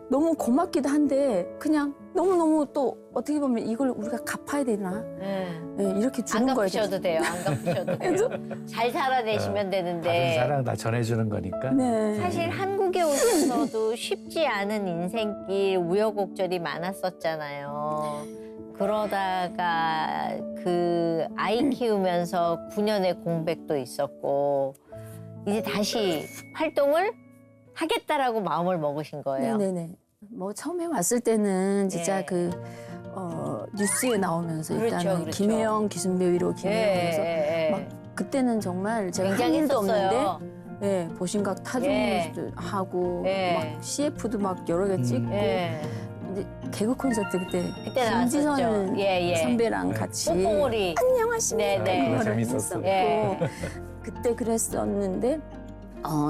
[SPEAKER 3] 너무 고맙기도 한데 그냥 너무너무 또 어떻게 보면 이걸 우리가 갚아야 되나
[SPEAKER 2] 네.
[SPEAKER 3] 네, 이렇게
[SPEAKER 2] 안
[SPEAKER 3] 주는 거예요.
[SPEAKER 2] 갚으셔도 돼요. 안 갚으셔도 돼요. 잘 살아내시면
[SPEAKER 1] 받은
[SPEAKER 2] 되는데.
[SPEAKER 1] 사랑 다 전해주는 거니까.
[SPEAKER 3] 네.
[SPEAKER 2] 사실 한국에 오셔서도 쉽지 않은 인생길 우여곡절이 많았었잖아요. 그러다가 그 아이 키우면서 9년의 공백도 있었고 이제 다시 활동을 하겠다라고 마음을 먹으신 거예요.
[SPEAKER 3] 네네네. 뭐 처음에 왔을 때는 진짜
[SPEAKER 2] 네.
[SPEAKER 3] 뉴스에 나오면서
[SPEAKER 2] 그렇죠,
[SPEAKER 3] 일단은
[SPEAKER 2] 그렇죠.
[SPEAKER 3] 김혜영 기순배위로 김혜영에서
[SPEAKER 2] 예.
[SPEAKER 3] 막 그때는 정말 제가 한
[SPEAKER 2] 굉장히
[SPEAKER 3] 일도 없는데
[SPEAKER 2] 했었어요.
[SPEAKER 3] 예, 보신각 타종도
[SPEAKER 2] 예.
[SPEAKER 3] 하고
[SPEAKER 2] 예.
[SPEAKER 3] 막 CF도 막 여러 개 찍고
[SPEAKER 2] 예.
[SPEAKER 3] 이제 개그 콘서트 그때
[SPEAKER 2] 그때 나왔었죠.
[SPEAKER 3] 김지선
[SPEAKER 2] 예.
[SPEAKER 3] 선배랑
[SPEAKER 1] 네.
[SPEAKER 3] 같이
[SPEAKER 2] 뽕뽕오리.
[SPEAKER 3] 안녕하십니까
[SPEAKER 2] 네.
[SPEAKER 3] 그거를
[SPEAKER 1] 재밌었어요.
[SPEAKER 3] 했었고
[SPEAKER 2] 예.
[SPEAKER 3] 그때 그랬었는데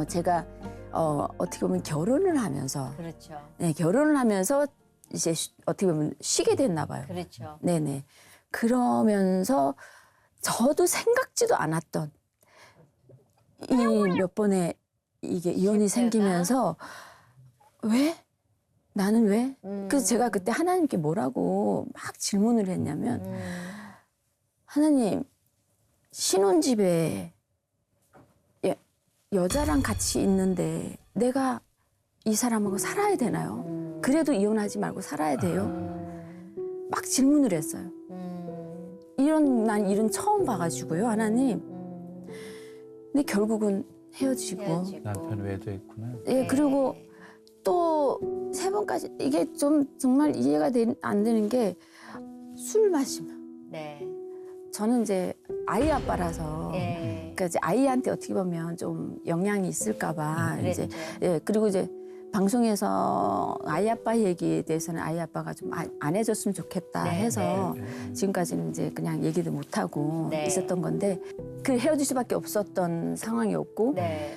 [SPEAKER 3] 제가 어떻게 보면 결혼을 하면서
[SPEAKER 2] 그렇죠.
[SPEAKER 3] 네, 결혼을 하면서 이제 어떻게 보면 쉬게 됐나 봐요.
[SPEAKER 2] 그렇죠.
[SPEAKER 3] 네네. 그러면서 저도 생각지도 않았던 이 몇 번의 이게 이혼이 생기면서 왜? 나는 왜? 그래서 제가 그때 하나님께 뭐라고 막 질문을 했냐면 하나님 신혼집에 여자랑 같이 있는데 내가 이 사람하고 살아야 되나요? 그래도 이혼하지 말고 살아야 돼요? 막 질문을 했어요. 난 일은 처음 봐가지고요, 하나님. 근데 결국은 헤어지고.
[SPEAKER 1] 남편 외도 있구나.
[SPEAKER 3] 예, 그리고 또 3번까지 이게 좀 정말 이해가 안 되는 게 술 마시면.
[SPEAKER 2] 네.
[SPEAKER 3] 저는 이제 아이 아빠라서
[SPEAKER 2] 예.
[SPEAKER 3] 그러니까 이제 아이한테 어떻게 보면 좀 영향이 있을까봐
[SPEAKER 2] 그랬죠.
[SPEAKER 3] 이제 그리고 이제 방송에서 아이 아빠 얘기에 대해서는 아이 아빠가 좀 안 해줬으면 좋겠다
[SPEAKER 2] 네,
[SPEAKER 3] 해서 지금까지는 이제 그냥 얘기도 못 하고
[SPEAKER 2] 네.
[SPEAKER 3] 있었던 건데 그 헤어질 수밖에 없었던 상황이었고
[SPEAKER 2] 네.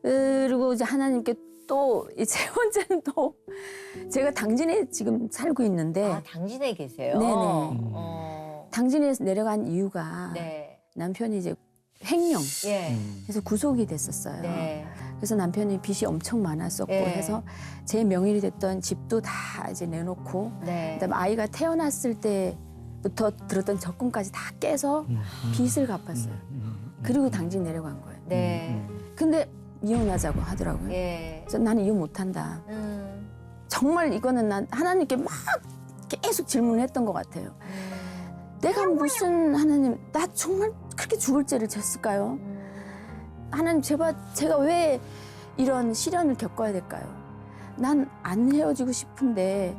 [SPEAKER 3] 그리고 이제 하나님께 또 이 세 번째는 또 제가 당진에 지금 살고 있는데
[SPEAKER 2] 아, 당진에 계세요?
[SPEAKER 3] 네네. 당진에서 내려간 이유가
[SPEAKER 2] 네.
[SPEAKER 3] 남편이 이제 횡령
[SPEAKER 2] 예.
[SPEAKER 3] 해서 구속이 됐었어요.
[SPEAKER 2] 네.
[SPEAKER 3] 그래서 남편이 빚이 엄청 많았었고
[SPEAKER 2] 예.
[SPEAKER 3] 해서 제 명의로 됐던 집도 다 이제 내놓고
[SPEAKER 2] 네.
[SPEAKER 3] 그다음에 아이가 태어났을 때부터 들었던 적금까지 다 깨서 빚을 갚았어요. 그리고 당진 내려간 거예요.
[SPEAKER 2] 네.
[SPEAKER 3] 근데 이혼하자고 하더라고요.
[SPEAKER 2] 예.
[SPEAKER 3] 그래서 나는 이혼 못한다. 정말 이거는 난 하나님께 막 계속 질문을 했던 것 같아요. 내가 무슨 하나님, 나 정말 그렇게 죽을 죄를 졌을까요? 하나님, 제가 왜 이런 시련을 겪어야 될까요? 난 안 헤어지고 싶은데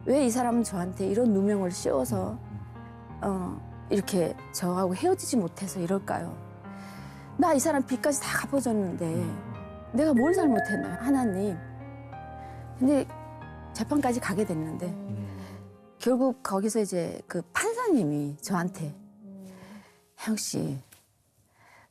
[SPEAKER 3] 왜 이 사람은 저한테 이런 누명을 씌워서 이렇게 저하고 헤어지지 못해서 이럴까요? 나 이 사람 빚까지 다 갚아줬는데 내가 뭘 잘못했나요, 하나님? 근데 재판까지 가게 됐는데 결국 거기서 이제 그 판사님이 저한테 혜영 씨,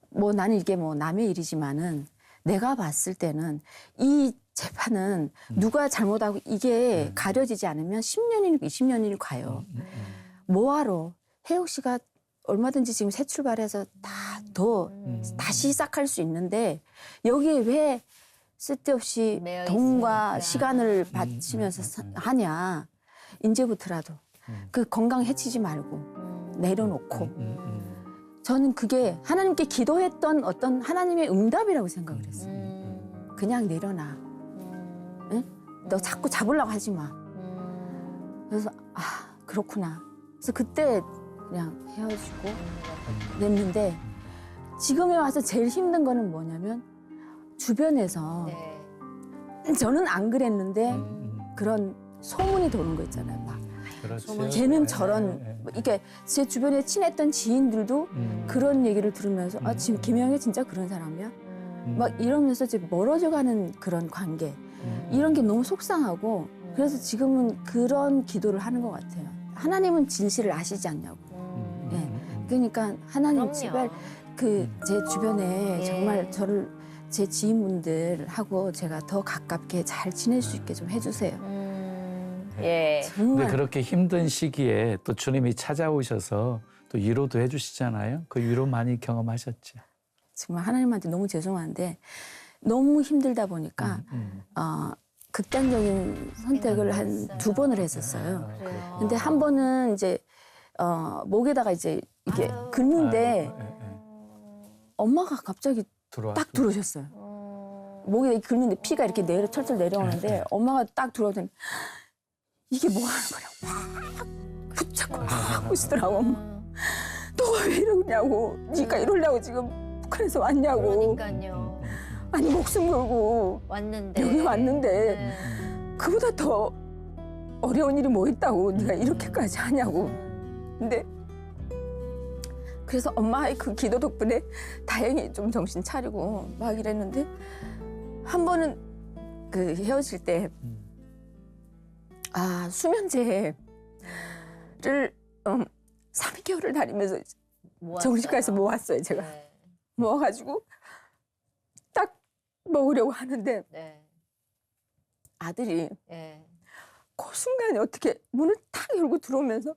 [SPEAKER 3] 뭐 나는 이게 뭐 남의 일이지만은 내가 봤을 때는 이 재판은 누가 잘못하고 이게 가려지지 않으면 10년이고 20년이 가요. 뭐하러 혜영 씨가 얼마든지 지금 새 출발해서 더 다시 시작할 수 있는데 여기에 왜 쓸데없이
[SPEAKER 2] 매여
[SPEAKER 3] 돈과
[SPEAKER 2] 있으니까.
[SPEAKER 3] 시간을 바치면서 하냐. 이제부터라도 그 건강 해치지 말고 내려놓고 저는 그게 하나님께 기도했던 어떤 하나님의 응답이라고 생각을 했어요. 그냥 내려놔. 응? 너 자꾸 잡으려고 하지 마. 그래서 그렇구나. 그래서 그때 그냥 헤어지고 냈는데 지금에 와서 제일 힘든 거는 뭐냐면 주변에서
[SPEAKER 2] 네.
[SPEAKER 3] 저는 안 그랬는데 그런 소문이 도는 거 있잖아요. 막
[SPEAKER 1] 그렇죠.
[SPEAKER 3] 걔는 저런 뭐 이게 제 주변에 친했던 지인들도 그런 얘기를 들으면서 지금 김영애 진짜 그런 사람이야? 막 이러면서 이제 멀어져가는 그런 관계 이런 게 너무 속상하고 그래서 지금은 그런 기도를 하는 것 같아요. 하나님은 진실을 아시지 않냐고. 예. 그러니까 하나님
[SPEAKER 2] 그럼요.
[SPEAKER 3] 제발 그 제 주변에
[SPEAKER 2] 예.
[SPEAKER 3] 정말 저를 제 지인분들하고 제가 더 가깝게 잘 지낼 수 있게 좀 해주세요.
[SPEAKER 2] 예.
[SPEAKER 3] 정말
[SPEAKER 1] 근데 그렇게 힘든 시기에 또 주님이 찾아오셔서 또 위로도 해주시잖아요. 그 위로 많이 경험하셨죠.
[SPEAKER 3] 정말 하나님한테 너무 죄송한데 너무 힘들다 보니까 극단적인 선택을 한 2번을 했었어요.
[SPEAKER 2] 그래요.
[SPEAKER 3] 근데 한 번은 이제 목에다가 이제 이렇게 긁는데 엄마가 갑자기 딱 들어오셨어요. 목에 이렇게 긁는데 피가 이렇게 철철 내려오는데 엄마가 딱 들어오더니 이게 뭐 하는 거냐고 막 붙잡고 막 하시더라고. 너가 왜 이러냐고. 네가 이러려고 지금 북한에서 왔냐고.
[SPEAKER 2] 그러니까요.
[SPEAKER 3] 아니 목숨 걸고
[SPEAKER 2] 왔는데.
[SPEAKER 3] 여기 왔는데
[SPEAKER 2] 네.
[SPEAKER 3] 그보다 더 어려운 일이 뭐 있다고 네가 이렇게까지 하냐고. 근데 그래서 엄마의 그 기도 덕분에 다행히 좀 정신 차리고 막 이랬는데 한 번은 그 헤어질 때 수면제를 3개월을 다니면서
[SPEAKER 2] 모았어요.
[SPEAKER 3] 정신과에서 모았어요. 제가
[SPEAKER 2] 네.
[SPEAKER 3] 모아가지고 딱 먹으려고 하는데
[SPEAKER 2] 네.
[SPEAKER 3] 아들이
[SPEAKER 2] 네.
[SPEAKER 3] 그 순간에 어떻게 문을 탁 열고 들어오면서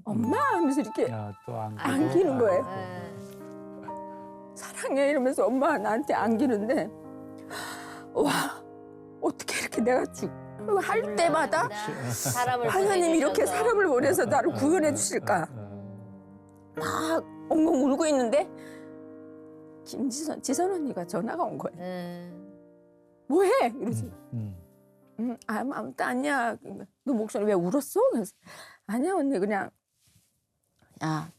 [SPEAKER 3] 엄마 하면서 이렇게
[SPEAKER 1] 또
[SPEAKER 3] 안기는 거예요.
[SPEAKER 2] 네.
[SPEAKER 3] 사랑해 이러면서 엄마가 나한테 안기는데 와 어떻게 이렇게 내가 할 때마다
[SPEAKER 2] 사람을
[SPEAKER 3] 하나님이 이렇게
[SPEAKER 2] 보내주셔서.
[SPEAKER 3] 사람을 보내서 나를 구원해 주실까 막 엉엉 울고 있는데 지선 언니가 전화가 온 거예요. 뭐해? 이러지. 아무것도 아니야. 너 목소리 왜 울었어? 그래서 아니야 언니 그냥 야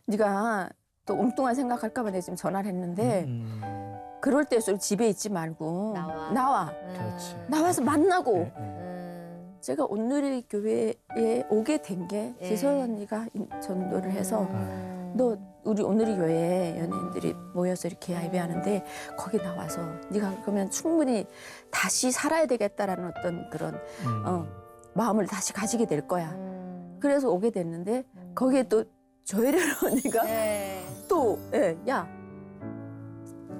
[SPEAKER 3] 네가 또 엉뚱한 생각할까 봐 내가 지금 전화를 했는데 그럴 때일수록 집에 있지 말고 나와.
[SPEAKER 1] 그렇지.
[SPEAKER 3] 나와서 만나고
[SPEAKER 2] 제가
[SPEAKER 3] 제가 온누리 교회에 오게 된 게
[SPEAKER 2] 예.
[SPEAKER 3] 지선 언니가 전도를 해서 너 우리 온누리 교회에 연예인들이 모여서 이렇게 예배하는데 거기 나와서 네가 그러면 충분히 다시 살아야 되겠다라는 어떤 그런 마음을 다시 가지게 될 거야. 그래서 오게 됐는데 거기에 또 조혜련 언니가
[SPEAKER 2] 네.
[SPEAKER 3] 또 야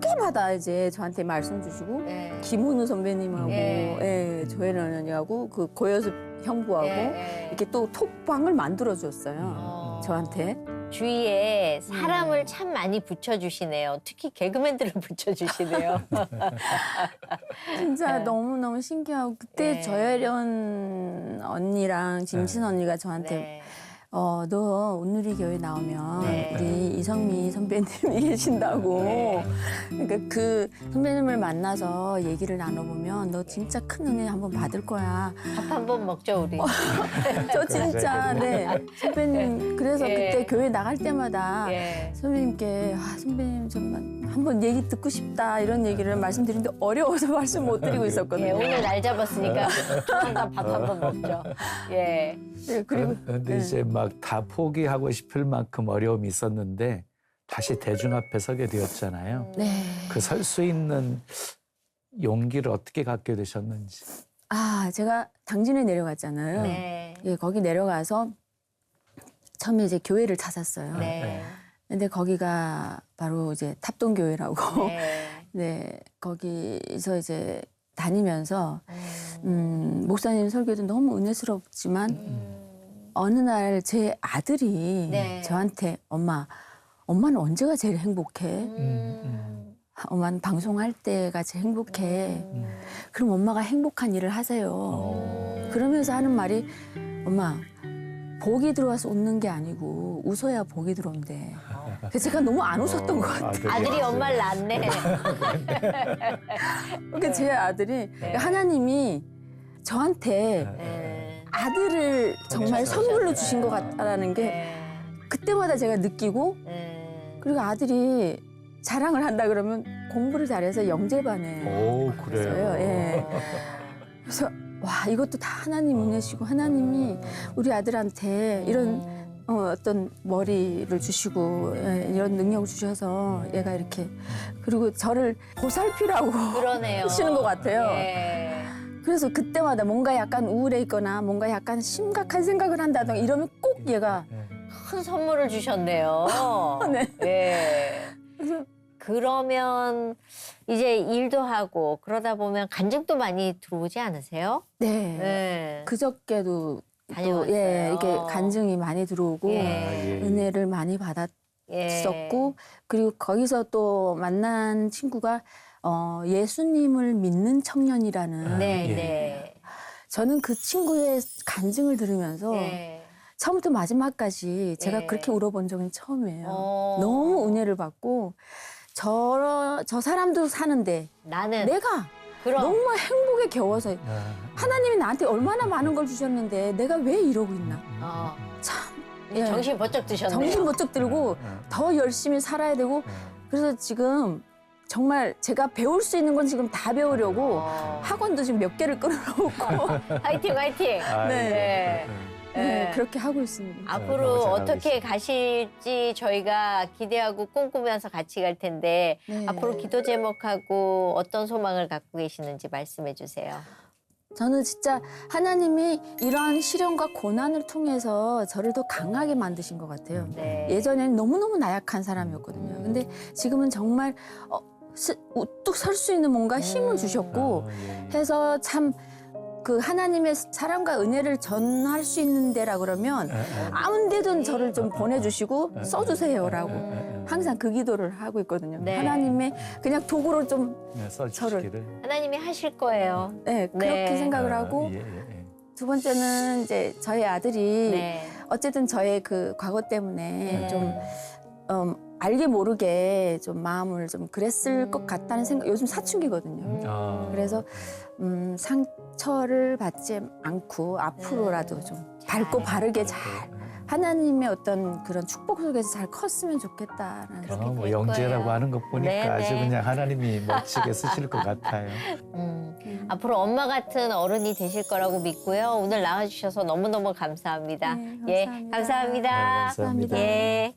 [SPEAKER 3] 때마다 이제 저한테 말씀 주시고
[SPEAKER 2] 네.
[SPEAKER 3] 김은우 선배님하고
[SPEAKER 2] 예.
[SPEAKER 3] 조혜련 언니하고 그 고여습 형부하고
[SPEAKER 2] 예.
[SPEAKER 3] 이렇게 또 톡방을 만들어 줬어요. 저한테.
[SPEAKER 2] 주위에 사람을 참 많이 붙여주시네요. 특히 개그맨들을 붙여주시네요.
[SPEAKER 3] 진짜
[SPEAKER 2] 네.
[SPEAKER 3] 너무너무 신기하고 그때
[SPEAKER 2] 네.
[SPEAKER 3] 조혜련 언니랑 진신 언니가 저한테
[SPEAKER 2] 네.
[SPEAKER 3] 너 온누리 교회 나오면
[SPEAKER 2] 네.
[SPEAKER 3] 우리 이성미 선배님이 계신다고.
[SPEAKER 2] 네.
[SPEAKER 3] 그러니까 그 선배님을 만나서 얘기를 나눠보면 너 진짜 큰 은혜 한번 받을 거야.
[SPEAKER 2] 밥 한 번 먹죠 우리.
[SPEAKER 3] 저 진짜 네 선배님 그래서
[SPEAKER 2] 예.
[SPEAKER 3] 그때 교회 나갈 때마다
[SPEAKER 2] 예.
[SPEAKER 3] 선배님께 선배님 정말 한번 얘기 듣고 싶다 이런 얘기를 말씀드리는데 어려워서 말씀 못 드리고 있었거든요.
[SPEAKER 2] 예, 오늘 날 잡았으니까 조만간 밥 한 번 먹죠. 예.
[SPEAKER 3] 네, 그리고
[SPEAKER 1] 근데 이제 막 다 포기하고 싶을 만큼 어려움이 있었는데 다시 대중 앞에 서게 되었잖아요.
[SPEAKER 3] 네.
[SPEAKER 1] 그 설 수 있는 용기를 어떻게 갖게 되셨는지.
[SPEAKER 3] 아, 제가 당진에 내려갔잖아요.
[SPEAKER 2] 네.
[SPEAKER 3] 예, 거기 내려가서 처음에 이제 교회를 찾았어요.
[SPEAKER 2] 네.
[SPEAKER 3] 근데 거기가 바로 이제 탑동교회라고.
[SPEAKER 2] 네.
[SPEAKER 3] 네, 거기서 이제 다니면서
[SPEAKER 2] 음.
[SPEAKER 3] 목사님 설교도 너무 은혜스럽지만 어느 날 제 아들이
[SPEAKER 2] 네.
[SPEAKER 3] 저한테 엄마는 언제가 제일 행복해? 엄마는 방송할 때가 제일 행복해. 그럼 엄마가 행복한 일을 하세요. 그러면서 하는 말이 엄마 복이 들어와서 웃는 게 아니고 웃어야 복이 들어온대. 그래서 제가 너무 안 웃었던 것 같아요.
[SPEAKER 2] 아들이 엄마를 낳네.
[SPEAKER 3] 그러니까 제 아들이 하나님이 저한테
[SPEAKER 2] 네.
[SPEAKER 3] 아들을 정말 선물로 주신 것 같다라는 게
[SPEAKER 2] 네.
[SPEAKER 3] 그때마다 제가 느끼고
[SPEAKER 2] 네.
[SPEAKER 3] 그리고 아들이 자랑을 한다 그러면 공부를 잘해서 영재반에
[SPEAKER 1] 오,
[SPEAKER 3] 갔어요.
[SPEAKER 1] 그래요.
[SPEAKER 3] 예. 그래서 와 이것도 다 하나님 은혜시고 하나님이 우리 아들한테 이런 어떤 머리를 주시고 예, 이런 능력을 주셔서 얘가 이렇게 그리고 저를 보살피라고
[SPEAKER 2] 그러네요.
[SPEAKER 3] 하시는 것 같아요.
[SPEAKER 2] 네.
[SPEAKER 3] 그래서 그때마다 뭔가 약간 우울해 있거나 뭔가 약간 심각한 생각을 한다던가 이러면 꼭 얘가
[SPEAKER 2] 큰 선물을 주셨네요.
[SPEAKER 3] 네.
[SPEAKER 2] 예. 그러면 이제 일도 하고 그러다 보면 간증도 많이 들어오지 않으세요?
[SPEAKER 3] 네.
[SPEAKER 2] 네.
[SPEAKER 3] 그저께도 또
[SPEAKER 2] 다녀왔어요.
[SPEAKER 3] 예, 이렇게 간증이 많이 들어오고
[SPEAKER 2] 예.
[SPEAKER 3] 은혜를 많이 받았었고 그리고 거기서 또 만난 친구가 예수님을 믿는 청년이라는
[SPEAKER 2] 네,
[SPEAKER 1] 예.
[SPEAKER 2] 네.
[SPEAKER 3] 저는 그 친구의 간증을 들으면서
[SPEAKER 2] 네.
[SPEAKER 3] 처음부터 마지막까지 제가
[SPEAKER 2] 예.
[SPEAKER 3] 그렇게 울어본 적은 처음이에요.
[SPEAKER 2] 어.
[SPEAKER 3] 너무 은혜를 받고 저 사람도 사는데
[SPEAKER 2] 나는
[SPEAKER 3] 내가
[SPEAKER 2] 그럼
[SPEAKER 3] 너무 행복에 겨워서 하나님이 나한테 얼마나 많은 걸 주셨는데 내가 왜 이러고 있나. 참 예.
[SPEAKER 2] 정신 번쩍 드셨네요.
[SPEAKER 3] 정신 번쩍 들고 더 열심히 살아야 되고 그래서 지금 정말 제가 배울 수 있는 건 지금 다 배우려고 학원도 지금 몇 개를 끊어놓고
[SPEAKER 2] 화이팅 화이팅.
[SPEAKER 1] 아,
[SPEAKER 2] 네.
[SPEAKER 3] 네, 그렇게 하고 있습니다.
[SPEAKER 2] 앞으로
[SPEAKER 1] 너무 잘하고
[SPEAKER 2] 어떻게
[SPEAKER 1] 있습니다.
[SPEAKER 2] 가실지 저희가 기대하고 꿈꾸면서 같이 갈 텐데
[SPEAKER 3] 네.
[SPEAKER 2] 앞으로 기도 제목하고 어떤 소망을 갖고 계시는지 말씀해 주세요.
[SPEAKER 3] 저는 진짜 하나님이 이러한 시련과 고난을 통해서 저를 더 강하게 만드신 것 같아요.
[SPEAKER 2] 네.
[SPEAKER 3] 예전에는 너무너무 나약한 사람이었거든요. 근데 지금은 정말 우뚝 설 수 있는 뭔가 힘을 주셨고 해서 참 그 하나님의 사랑과 은혜를 전할 수 있는 데라 그러면 아무 데든 저를 좀 보내주시고 써주세요라고 항상 그 기도를 하고 있거든요.
[SPEAKER 2] 네.
[SPEAKER 3] 하나님의 그냥 도구로 좀
[SPEAKER 1] 써주시기를.
[SPEAKER 2] 하나님이 하실 거예요.
[SPEAKER 3] 네, 그렇게
[SPEAKER 2] 네.
[SPEAKER 3] 생각을 하고 두 번째는 이제 저희 아들이
[SPEAKER 2] 네.
[SPEAKER 3] 어쨌든 저의 그 과거 때문에
[SPEAKER 2] 네.
[SPEAKER 3] 좀 알게 모르게 좀 마음을 좀 그랬을 것 같다는 생각. 요즘 사춘기거든요. 그래서 상처를 받지 않고 앞으로라도 좀 밝고 바르게 잘 하나님의 어떤 그런 축복 속에서 잘 컸으면 좋겠다라는
[SPEAKER 2] 그렇게
[SPEAKER 1] 뭐
[SPEAKER 2] 될
[SPEAKER 1] 영재라고
[SPEAKER 2] 거예요.
[SPEAKER 1] 하는 것 보니까
[SPEAKER 2] 네,
[SPEAKER 1] 아주
[SPEAKER 2] 네.
[SPEAKER 1] 그냥 하나님이 멋지게 쓰실 것 같아요.
[SPEAKER 2] 앞으로 엄마 같은 어른이 되실 거라고 믿고요. 오늘 나와주셔서 너무너무 감사합니다.
[SPEAKER 3] 네,
[SPEAKER 2] 예,
[SPEAKER 3] 감사합니다.
[SPEAKER 2] 감사합니다.
[SPEAKER 1] 네, 감사합니다.
[SPEAKER 2] 예.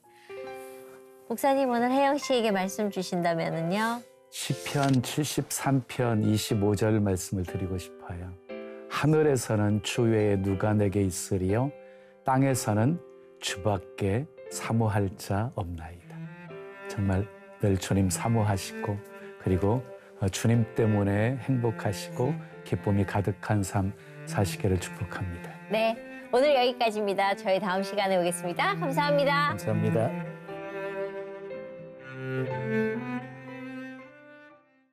[SPEAKER 2] 목사님 오늘 혜영 씨에게 말씀 주신다면은요.
[SPEAKER 1] 시편 73편 25절 말씀을 드리고 싶어요. 하늘에서는 주 외에 누가 내게 있으리요 땅에서는 주밖에 사모할 자 없나이다. 정말 늘 주님 사모하시고 그리고 주님 때문에 행복하시고 기쁨이 가득한 삶 사시기를 축복합니다.
[SPEAKER 2] 네, 오늘 여기까지입니다. 저희 다음 시간에 오겠습니다. 감사합니다.
[SPEAKER 1] 감사합니다.